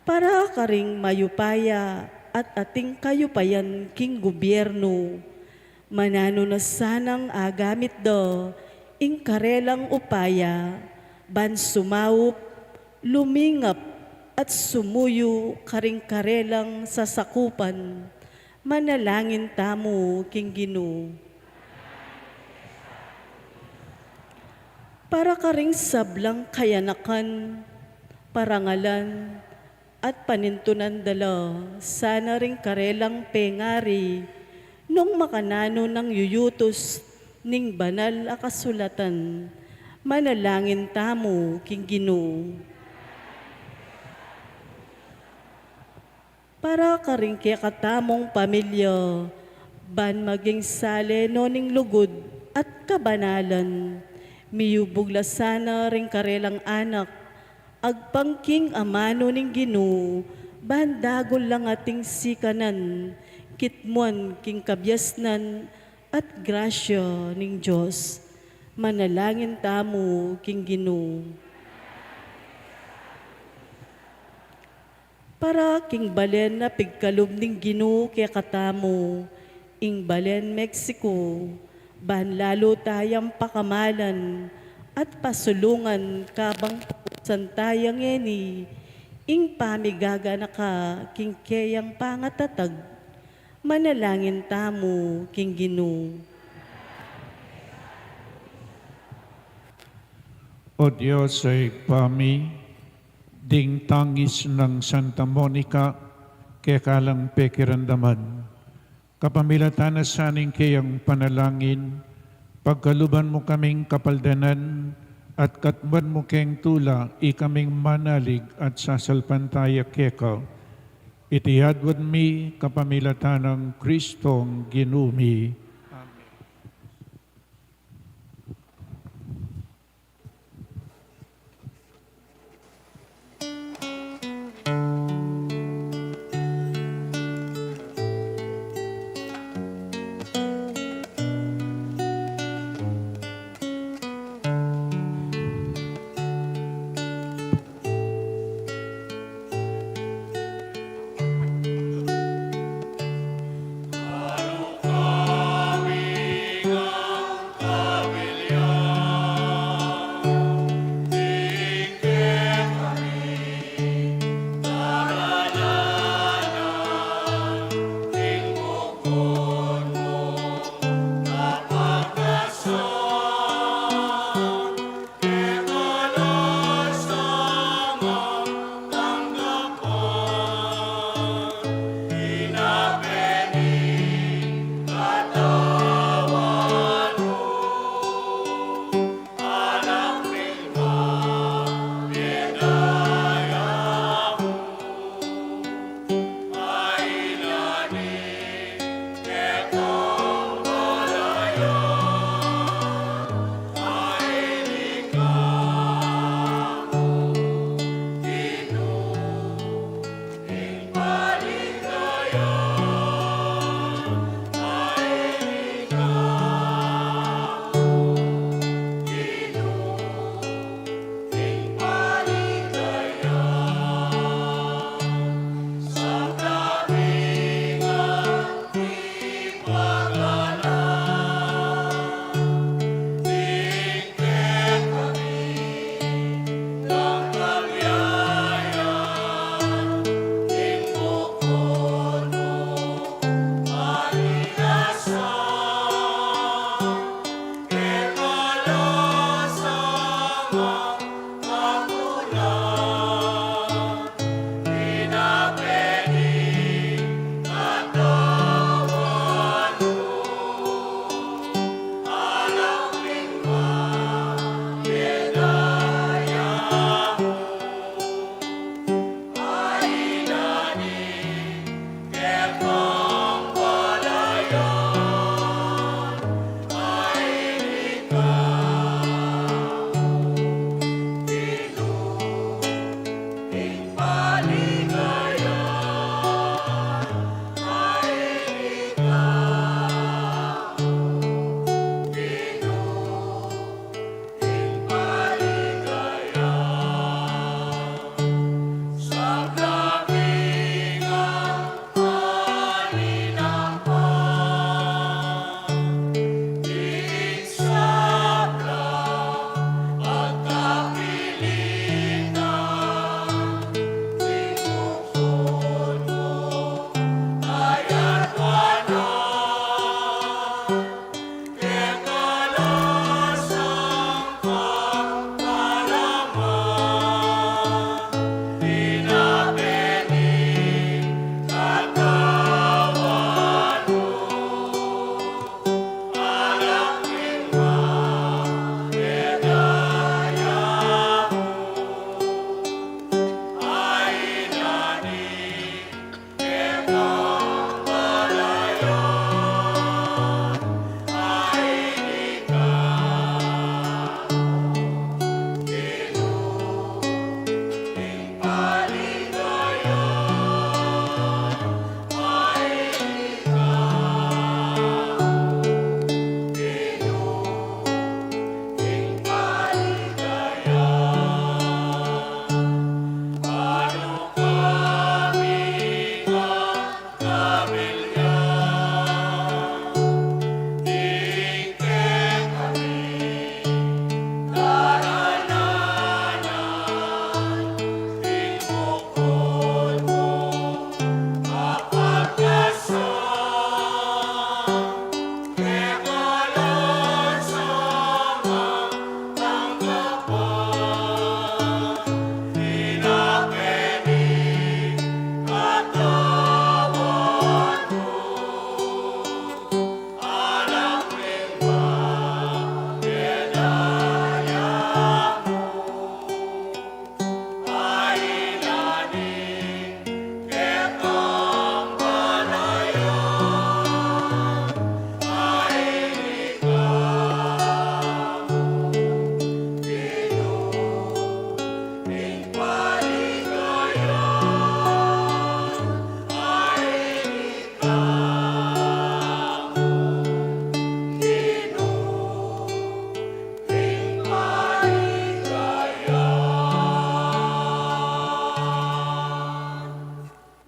Para karing mayupaya at ating kayupayan king gobyerno, manano na sanang agamit do, ing karelang upaya, ban sumaup, lumingap, at sumuyo karing karelang sasakupan, Manalangin tamo, King Ginoo. Para ka ring sablang kayanakan, parangalan, at panintunan dala, sana ring karelang pengari, nung makanano ng yuyutos ning banal a kasulatan, manalangin tamo, King Ginoo. Para ka ring katamong pamilya, ban maging sale no ning lugod at kabanalan, miyubugla sana ring karelang anak, agpangking amano ning Ginoo, bandagol lang ating sikanan, kitmuan king kabyasnan, at grasya ning Diyos. Manalangin tamo, King Ginoo. Para king balen na pigkalob ning Ginoo kaya katamo, ing balen Mexico, ban lalo tayang pakamalan, at pasulungan kabang santayang eni, ing pamigaga na ka, king kayang pangatatag, manalangin tamo, King Ginoo. O Diyos ay pami, ding tangis ng Santa Monica, kaya kalang pekirandaman. Kapamilatan na saning kayang panalangin, pagkaluban mo kaming kapaldanan, at katman mo keng tula, ikaming manalig at sasalpantaya keka. Itiyadwad mi kapamilatan ng Kristong ginumi.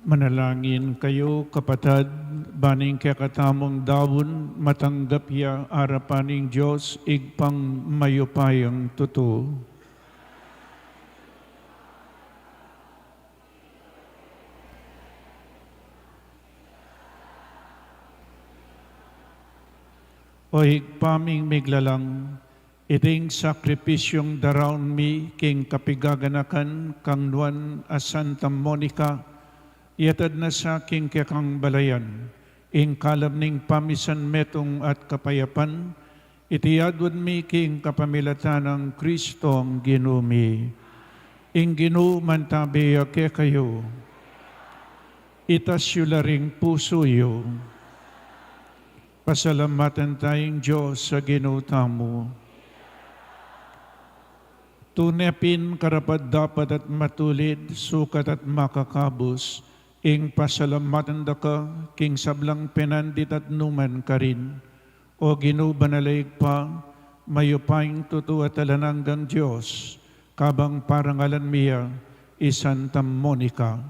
Manalangin kayo, kapatid, baning kakatamong dawon, matanggap ya arapaning Diyos, igpang mayupayang totoo. O igpaming miglalang, iting sakripisyong daraon mi, king kapigaganakan, kang nuan a Santa Monica, yatad na sa aking kekang balayan, ing kalab ning pamisan metong at kapayapan, itiyadwad mi king kapamilatan ng Kristong ginumi. Ing ginu mantabiya ke kayo, itasyularing pusoyo, pasalamatan tayong Diyos sa ginutamo. Tunepin karapat dapat at matulid, sukat at makakabos, ing pasalamatan da ka, king sablang penandit at numan ka rin. O ginubanalig pa, mayupaing tutu at alananggang Diyos, kabang parangalan miya, Santa Monica.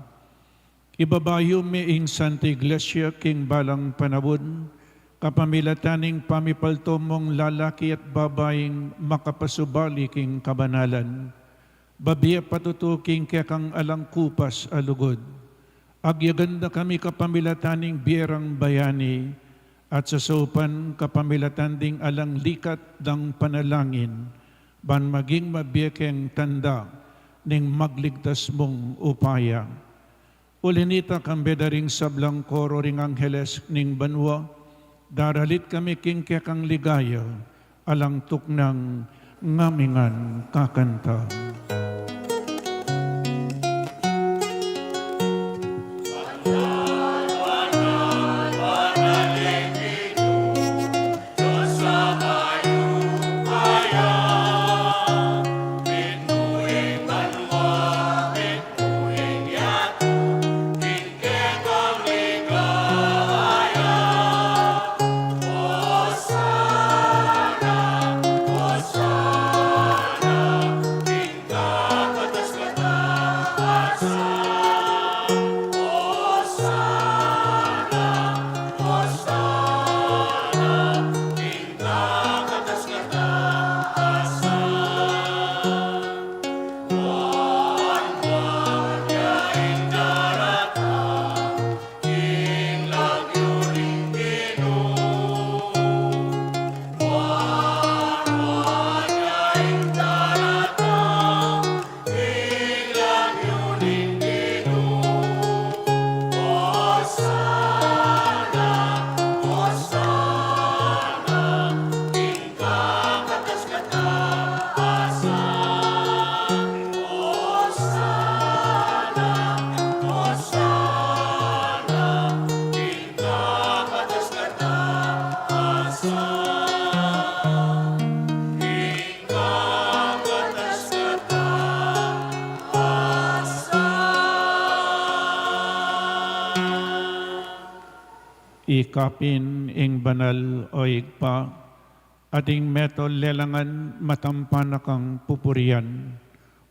Ibabayo mi ing Santa Iglesia, king balang panabon, kapamilataning pamipalto mong lalaki at babaeng makapasubali king kabanalan. Babiya patutuking kekang alang kupas alugod. Agyaganda kami kapamilataning biyerang bayani at sa sopan kapamilatan ding alang likat dang panalangin ban maging mabiyekeng tanda ning magligtas mong upaya. Ulinita kambedaring sablang koro ring Angeles ning banwa, daralit kami king kekang ligaya alang tuknang ngamingan kakanta. Ikapin ing banal o igpa, ating metol lelangan matampanak ang pupurian,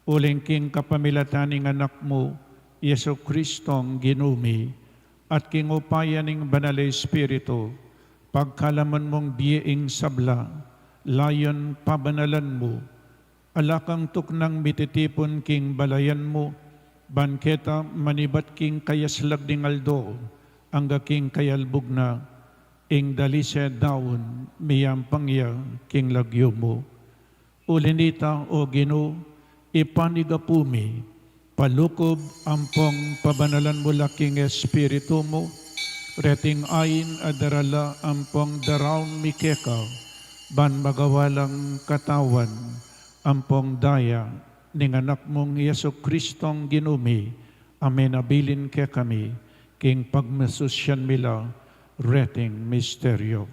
uling king kapamilataning anak mo, Yesu Kristong ginumi, at king upayan ing banal Espiritu, pagkalaman mong biyeing sabla, layon pabanalan mo, alakang tuknang mititipon king balayan mo, banketa manibat king kayaslag ding aldo, ang king kayalbog na, ing dalise daon, miyang pangya, king lagyo mo. Ulinita o Gino, ipanigapumi, palukob ampong pabanalan mo laking espiritu mo, reting ayin adarala ampong daraon mikeka, ban magawalang katawan, ampong daya, ning anak mong Yesu Kristong ginumi, amen abilin ke kami, king pagmasusyan mila, reting misteryo.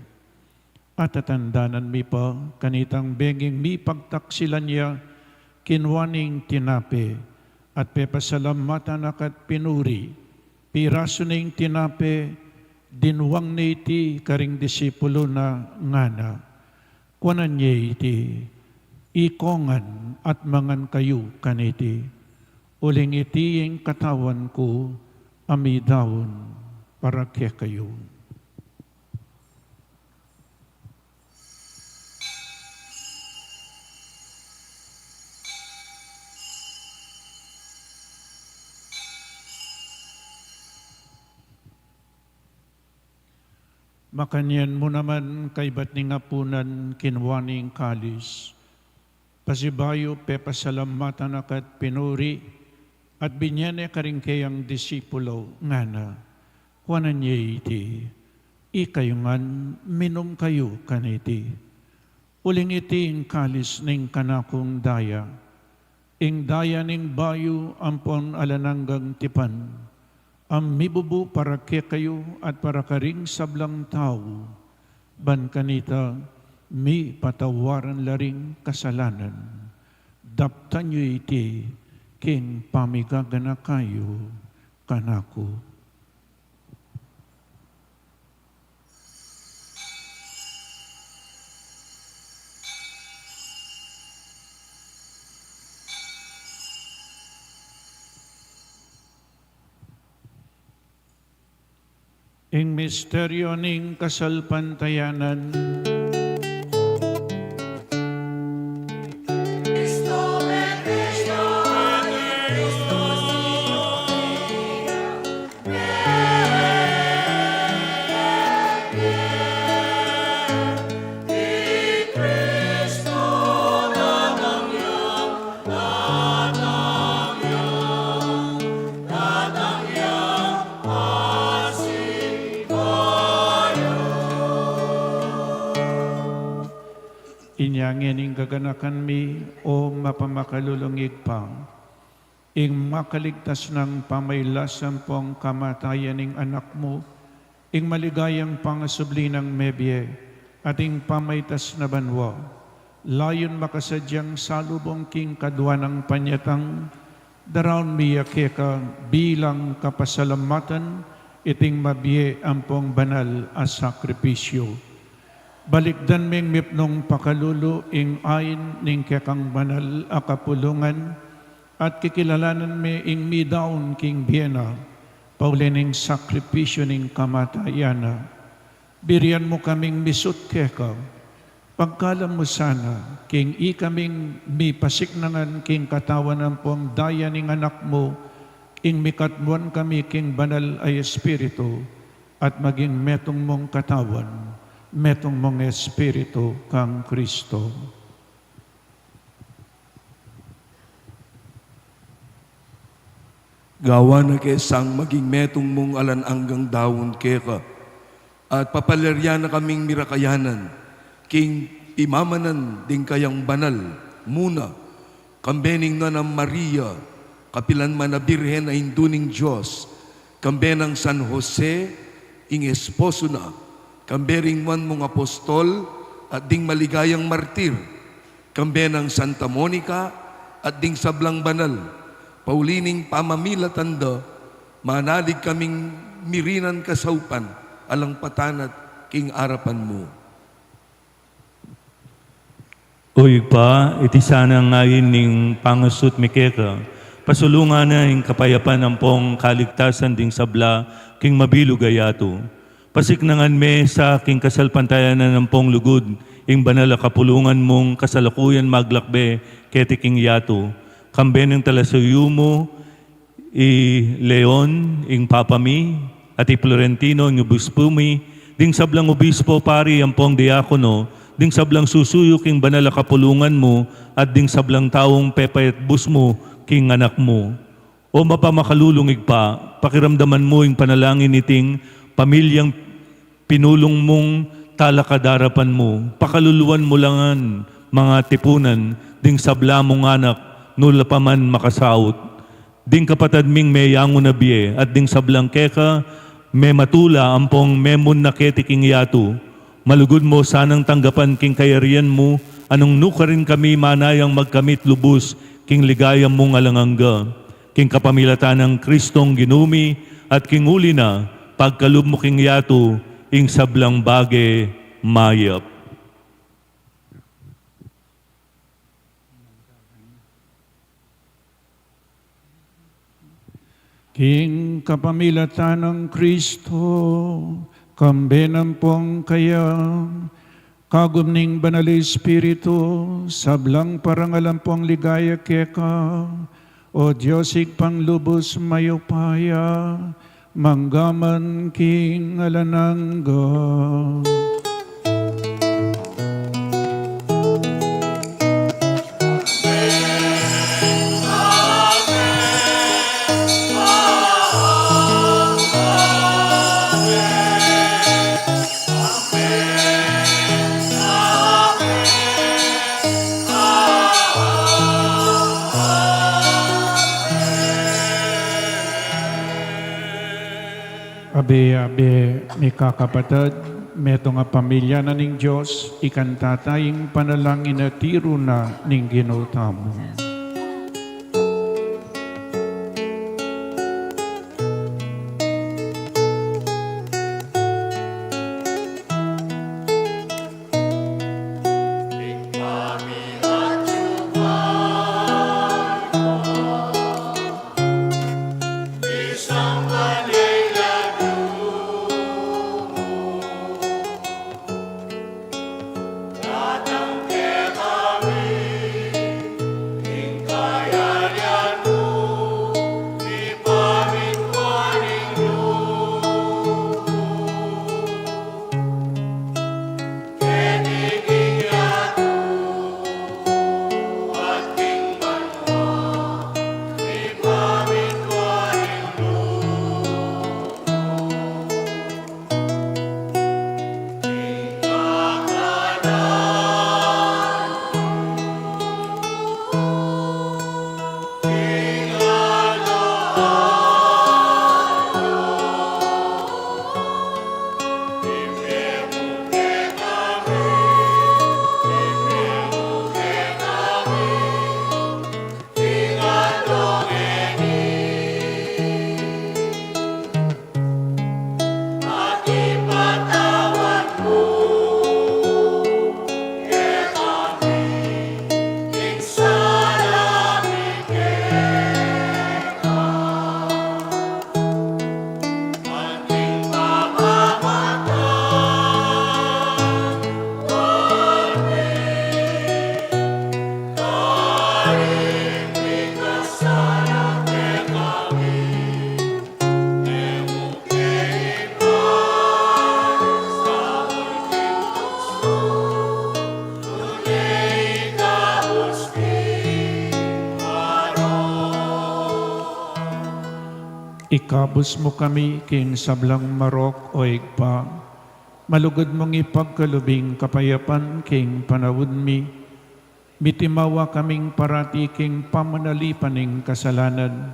At tatandanan mi pa, kanitang benging mi pagtaksilan niya, kinwaning tinape, at pepasalamatan akat pinuri, piraso ning tinape, dinwang na iti karing disipulo na ngana. Kuanan niya iti, ikongan at mangan kayo kaniti. Uling iti yung katawan ko, amidaon para kaya kayo. Makanyan mo naman kay ba't ni ngapunan kinwaning kalis. Pasibayo pepasalamatan akat pinuri at binyane karingkayang disipulo nga na. Kuanan niya iti, ikayungan minum kayo kaniti. Uling iti ang kalis ning kanakong daya. Ing daya ning bayo ampon alananggang tipan. Ang mibubu para kaya kayo at para karing sablang tao, ban kanita, mi patawaran laring kasalanan. Daptan nyo iti, king pamigagana kayo, kanako. Ing misteryo ning kasalpantayanan, inyangin ing gaganakan mi o mapamakalulungig pa. Ing makaligtas ng pamaylasan pong kamatayan ng anak mo, ing maligayang pangasubli ng mebye, at ing pamaytas na banwa. Layon makasadyang salubong king kadwa ng panyatang, daraon miyakeka bilang kapasalamatan, iting mabye ampong banal a sakripisyo. Balikdan ming mipnong pakalulu ing ain ning kekang banal a kapulungan at kikilalanan mi ing midaon king biena paulining sakripisyo ning kamatayana. Birian mo kaming misut keka pagkalam mo sana king ikaming mi pasiknangan king katawan ng pong daya ning anak mo ing mikatmuan kami king banal ay espiritu at maging metong mong katawan metong mong espiritu kang Kristo. Gawa na kesang maging metong mong alananggang dawon keka, at papalerya na kaming mirakayanan, king imamanan ding kayang banal, muna, kambening na ng Maria, kapilan man na birhen na induning Diyos, kambenang San Jose, ing esposo na, kambering man mong apostol at ding maligayang martir, kambenang Santa Monica at ding sablang banal, paulining pamamilatanda, manalig kaming mirinan kasaupan, alang patanat king arapan mo. Uyig pa, iti sana ngayon ning pangasut mikeka, pasulungan na ing kapayapan ng pong kaligtasan ding sabla king mabilugayato. Pasiknangan me sa aking kasalpantayanan ng pong lugod, ing banal a kapulungan mong kasalukuyan maglakbe, ketiking yato. Kambe ng talasuyo mo, Leon, ing papami, at Florentino, ing obispo mi, ding sablang obispo pari ang pong diakono, ding sablang susuyo king banal a kapulungan mo, at ding sablang taong pepayat bus mo, king anak mo. O mapamakalulungig pa, pakiramdaman mo ing panalangin iting pamilyang pinulong mong talakadarapan mo, pakaluluan mo langan mga tipunan, ding sabla mong anak, nula pa man makasaot. Ding kapatad ming may yango na biye, at ding sablang keka, may matula ampong memon na ketiking yato. Malugod mo sanang tanggapan king kayarian mo, anong nukarin kami manayang magkamit lubos, king ligayang mong alangangga. King kapamilatan ng Kristong ginumi, at king uli na, pagkalub mo king yato, ing sablang bage mayap. King kapamilatan ng Kristo, kambenampong kaya, kagumning banal Espiritu, sablang parangalampong ligaya keka, o Diyosig panglubos mayupaya, manggaman king alanangga. Abe, may kakapatid, meto nga pamilya na ning Diyos, ikantataying panalangin na tiro na ning ginutamo. Ikabos mo kami king sablang marok o igpa, malugod mong ipagkalubing kapayapan king panawod mi, mitimawa kaming parati king pamanalipaning kasalanan,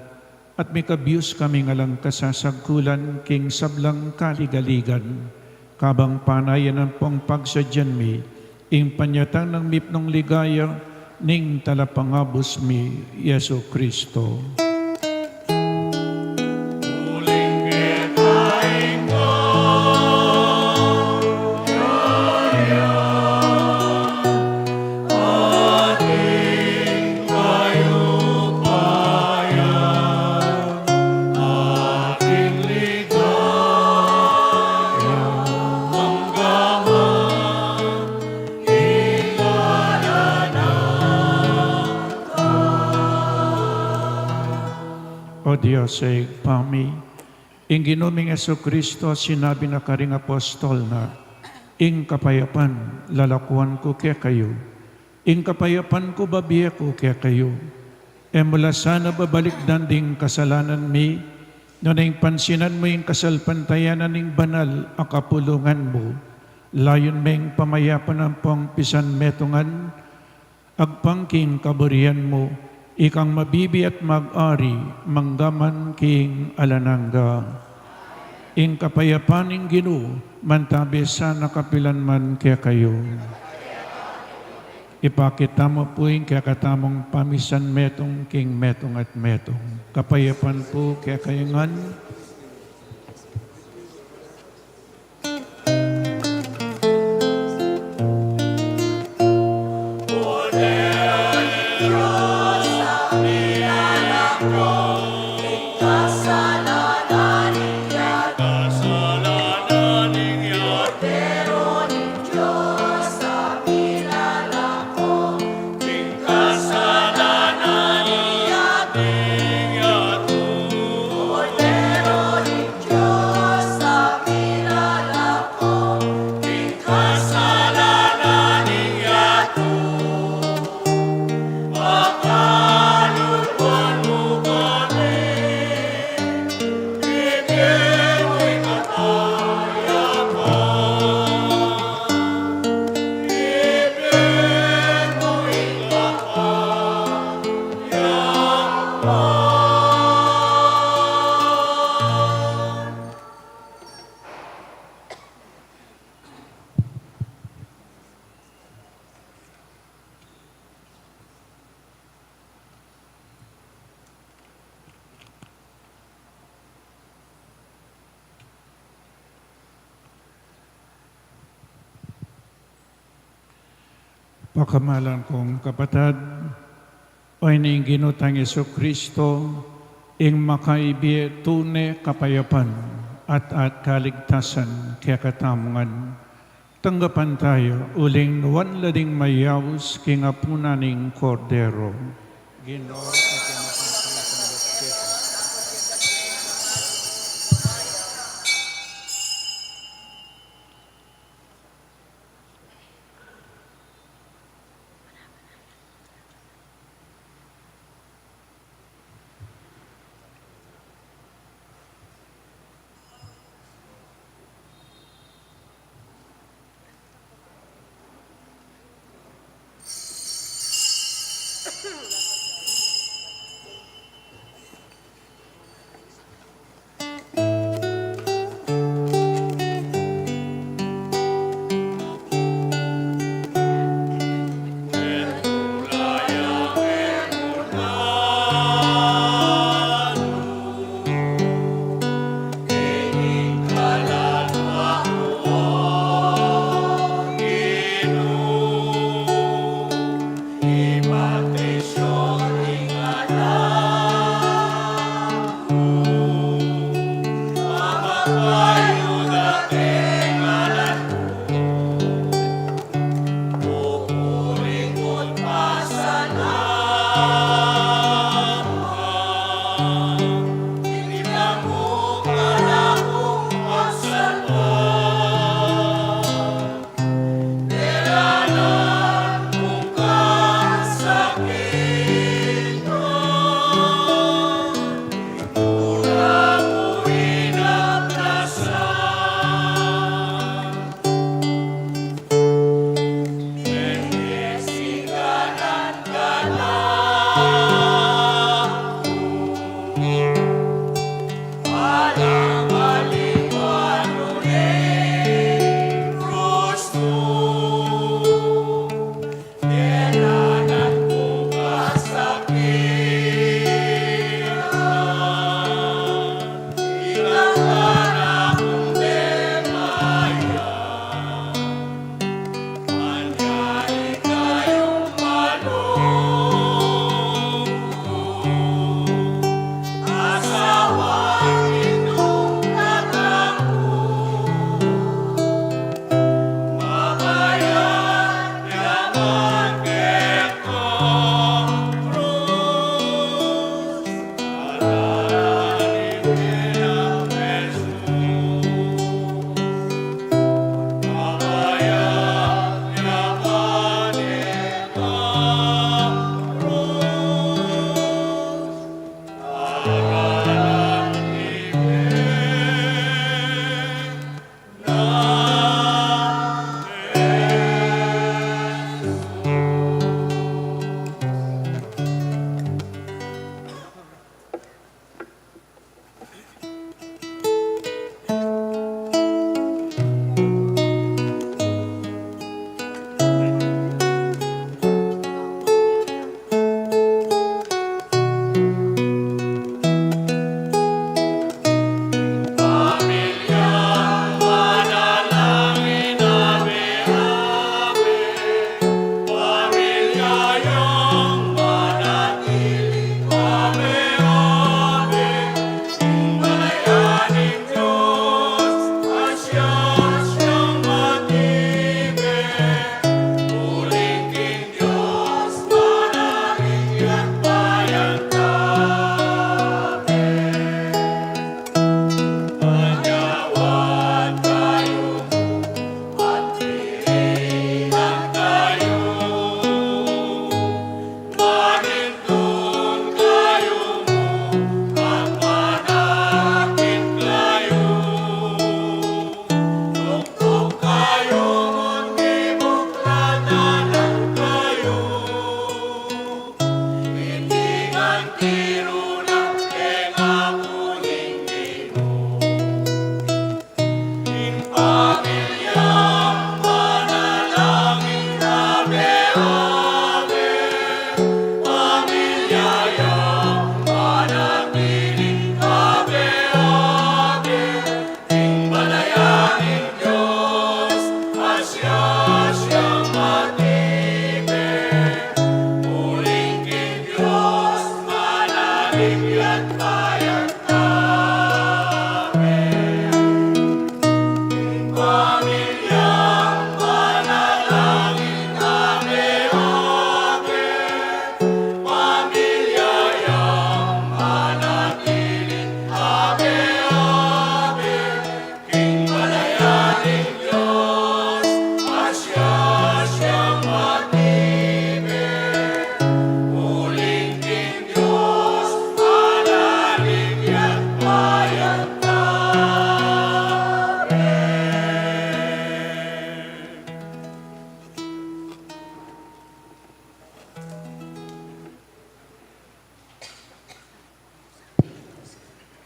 at mikabiyos kami ngalang kasasagkulan king sablang kaligaligan, kabang panayan ang pong pagsadyan mi, ing panyatan ng mipnong ligaya, ning talapangabos mi, Yesu Kristo. O Diyos, ay pami, ing ginuming Yesu Kristo, sinabi na karing apostol na, ing kapayapan, lalakuan ko kaya kayo, ing kapayapan ko babiya ko kaya kayo, e mula sana babalik danding kasalanan mi, no ing pansinan mo yung kasalpantayanan ng banal ang kapulungan mo, layon meng pamayapan ang pong pisan metungan, agpangking kaburian mo, ikang mabibi at mag-ari, manggaman king alanangga. Ing kapayapaning Ginoo, mantabi sa nakapilan man kaya kayo. Ipakita mo po yung kaya katamong pamisan metong king metong at metong. Kapayapan po kaya kayangan. Sa Pakamalan kong kapatad, o ining ginutang Yesu Kristo, ing makaibiye tune kapayapan at kaligtasan kaya katamungan. Tanggapan tayo, uling nuwan lading mayawus kingapunaning kordero. Ginoo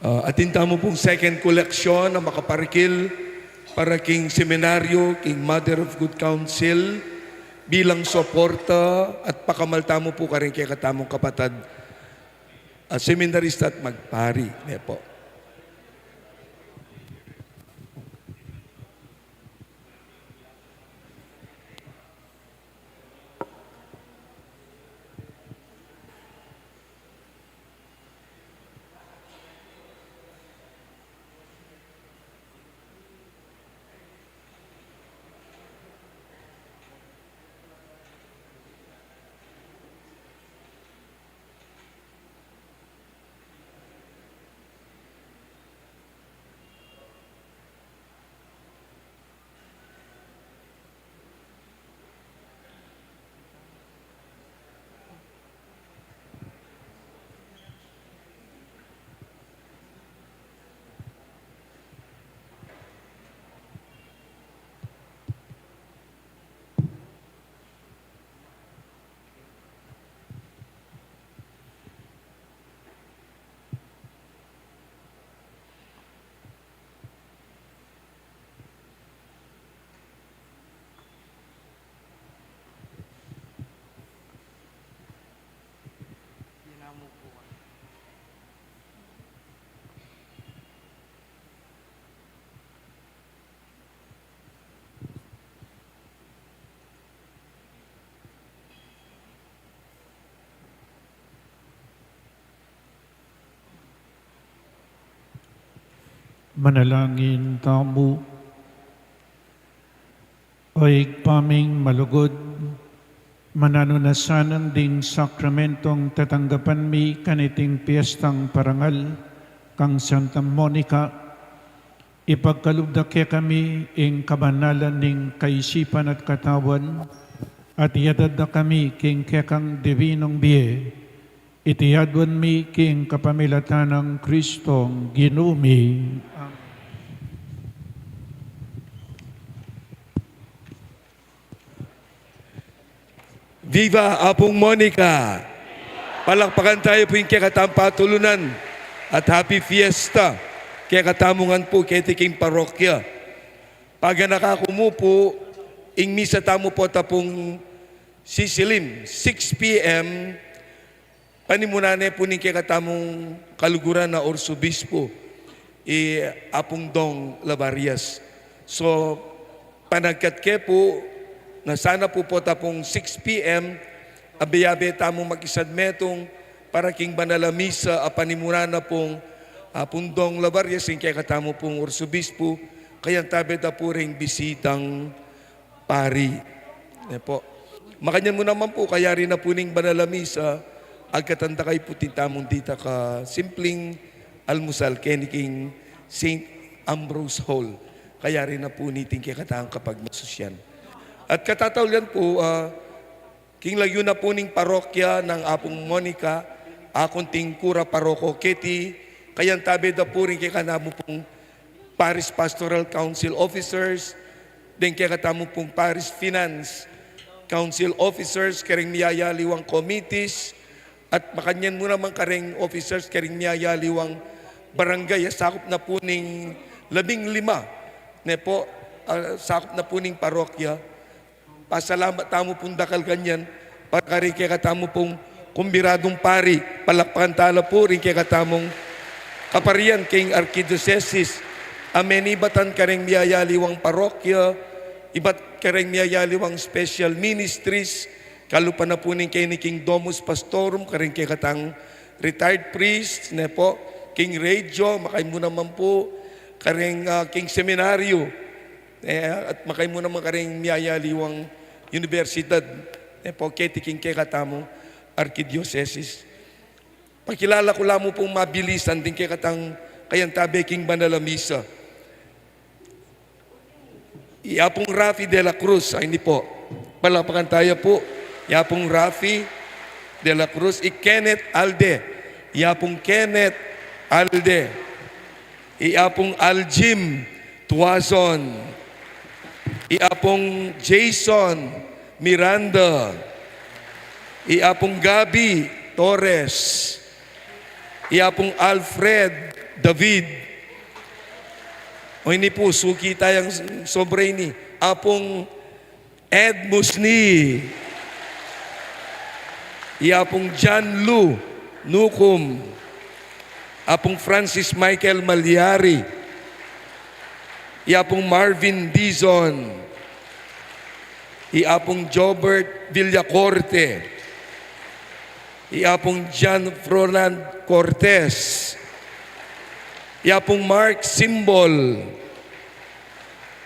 Atinta mo pong second collection na makaparikil para king seminaryo, king Mother of Good Counsel, bilang suporta at pakamalta mo po ka rin kay katamong kapatid, seminarista at magpari. Po. Manalangin tamu, oig paming malugod, mananunasanan ding sakramentong tatanggapan mi kaniting piyestang parangal, kang Santa Monica, ipagkalugda kami ing kabanalan ning kaisipan at katawan, at yadada kami king kekang divinong biye, itiyadwan mi king kapamilatan ng Kristong ginumi. Viva Apong Monica! Palakpakan tayo po yung kaya patulunan at happy fiesta kaya katamungan po kaya tiking parokya. Pag nakakumupo, ing misa tamo po tapong sisilim, 6 p.m., panimunane po ning kaya katamong kaluguran na Orsobispo, Apong Dong Lavarias. So, panagkatke po, na sana po po tapong 6 p.m. abiyabe tamong makisadmetong para king banalamisa apanimura na pong Pundong Lavarias yung kaya katamo pong Orsobispo kayang tabi ta po ring bisitang pari. Po. Makanyan mo naman po kaya rin na po ning banalamisa agkatanda kay puti tamong dita ka simpleng almusal keniking St. Ambrose Hall. Kaya rin na po niting kaya katang kapag masusyan. At katatawlan po, king lagyo na po ning parokya ng Apong Monica, akong ting kura paroko Keti, kayang tabi da po rin kaya kanamo pong Parish Pastoral Council Officers, din kaya katamo pong Parish Finance Council Officers, karing niyayaliwang committees, at makanyan mo naman karing officers, karing niyayaliwang barangay, sakop na po ning 15, ne po, sakop na po ning parokya. Pasalamat tamo pong dakal ganyan, pagkari kaya katamo pong kumbiradong pari, palakpakan tala po rin kaya katamong kaparian king Archdiocese, amenibatan karing miyayaliwang parokya, ibat karing miyayaliwang special ministries, kalupa na po ning kay ni King Domus Pastorum, karing kaya katang retired priest, ne po, King Radio, makay mo naman po, karing King Seminaryo, at makay mo naman karing miyayaliwang Universidad, po, ketiking kay katamong Archdiocese. Pagkilala ko lang mo pong mabilisan din kay katang kayang tabi king Banalamisa. Iapong Rafi de la Cruz, ay hindi po. Palapakan tayo po. Iapong Rafi de la Cruz, Kenneth Alde. Iapong Kenneth Alde. Iapong Aljim Tuazon. Iapong Jason Miranda. Iapong Gabi Torres. Iapong Alfred David. O ini po, suki tayang sobre ini. Apong Ed Musni. Iapong John Lu Nukum. Apong Francis Michael Malyari. Iapong Marvin Dizon. Iapong Jobert Villacorte. Iapong John Froland Cortez. Iapong Mark Simbol.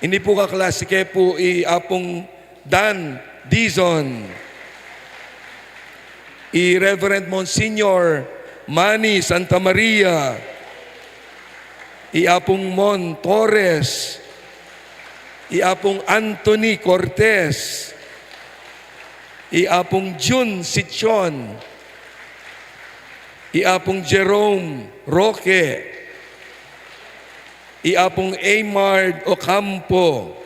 Ini po kaklasike po iapong Dan Dizon. I-Reverend Monsignor Manny Santa Maria. Iapong Mon Torres. Iapong Anthony Cortez. Iapong June Sichon. Iapong Jerome Roque. Iapong Aymard Ocampo.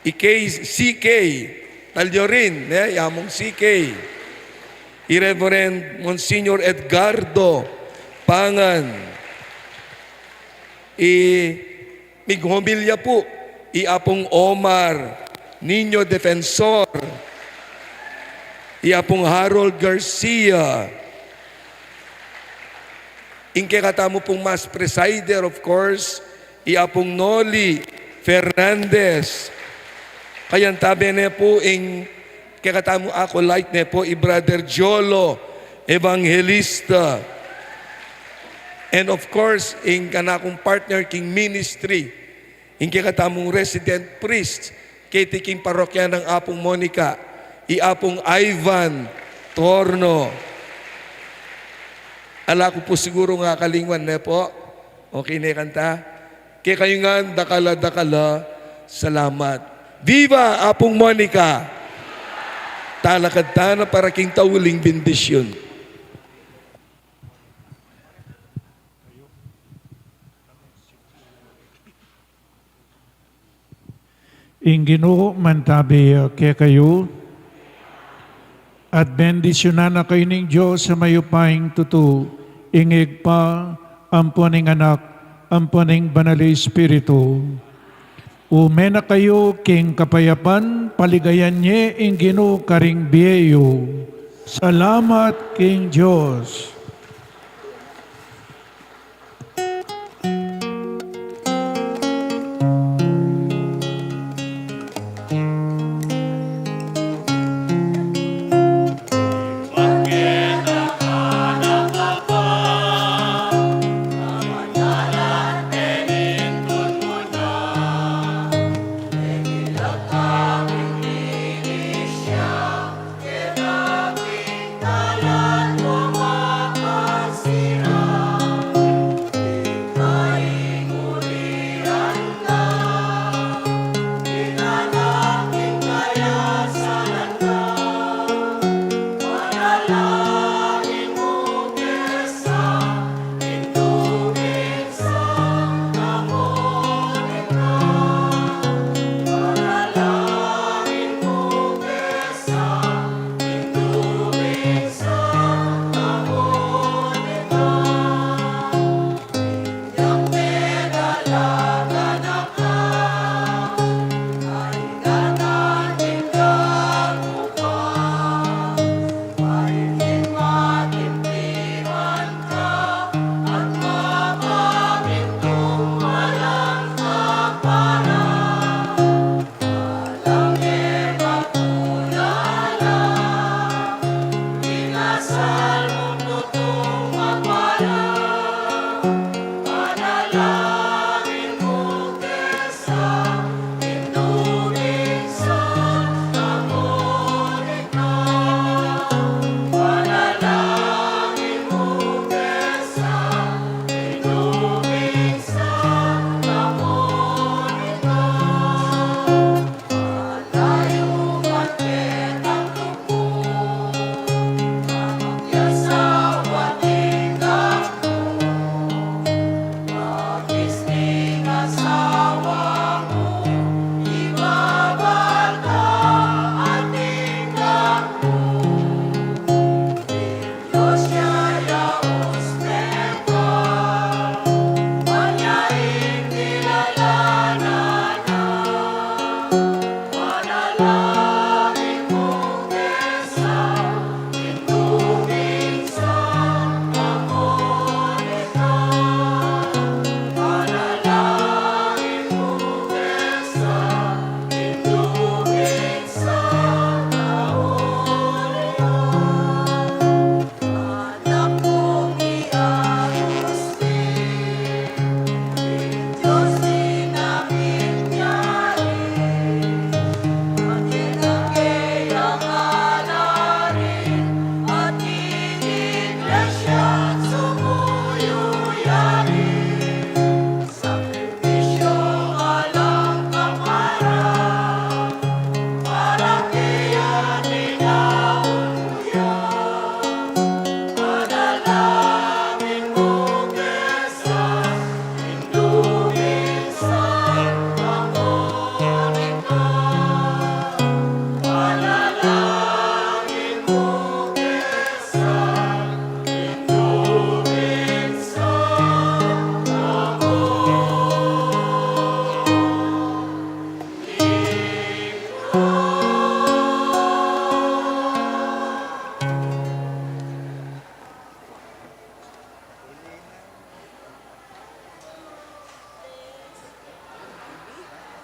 CK Taliorin, iamong CK. I-Reverend Monsignor Edgardo Pangan. Mighomilya po, iapong Omar Niño Defensor. Iapong Harold Garcia. Ingke katamo pong Mass Presider, of course, iapong Noli Fernandez. Kayan tabi na po kakatamo ako like na po Brother Jolo Evangelista. And of course, kanakong partner king ministry, katamong resident priest, king parokya ng Apong Monica, iapong Ivan Torno. Ala ko po siguro nga kalingwan na po. Okay na kanta? Kaya kayo nga, dakala, salamat. Viva Apong Monica! Talakad na para king tauling bendisyon. Ginoo mantabi kaya kayo at bendisyonan na kayo ng Diyos sa mayupahing tutu, ingig pa amponing anak, amponing banal Espiritu. Umena kayo king kapayapan, paligayan niya Ginoo karing biyeyo. Salamat king Diyos.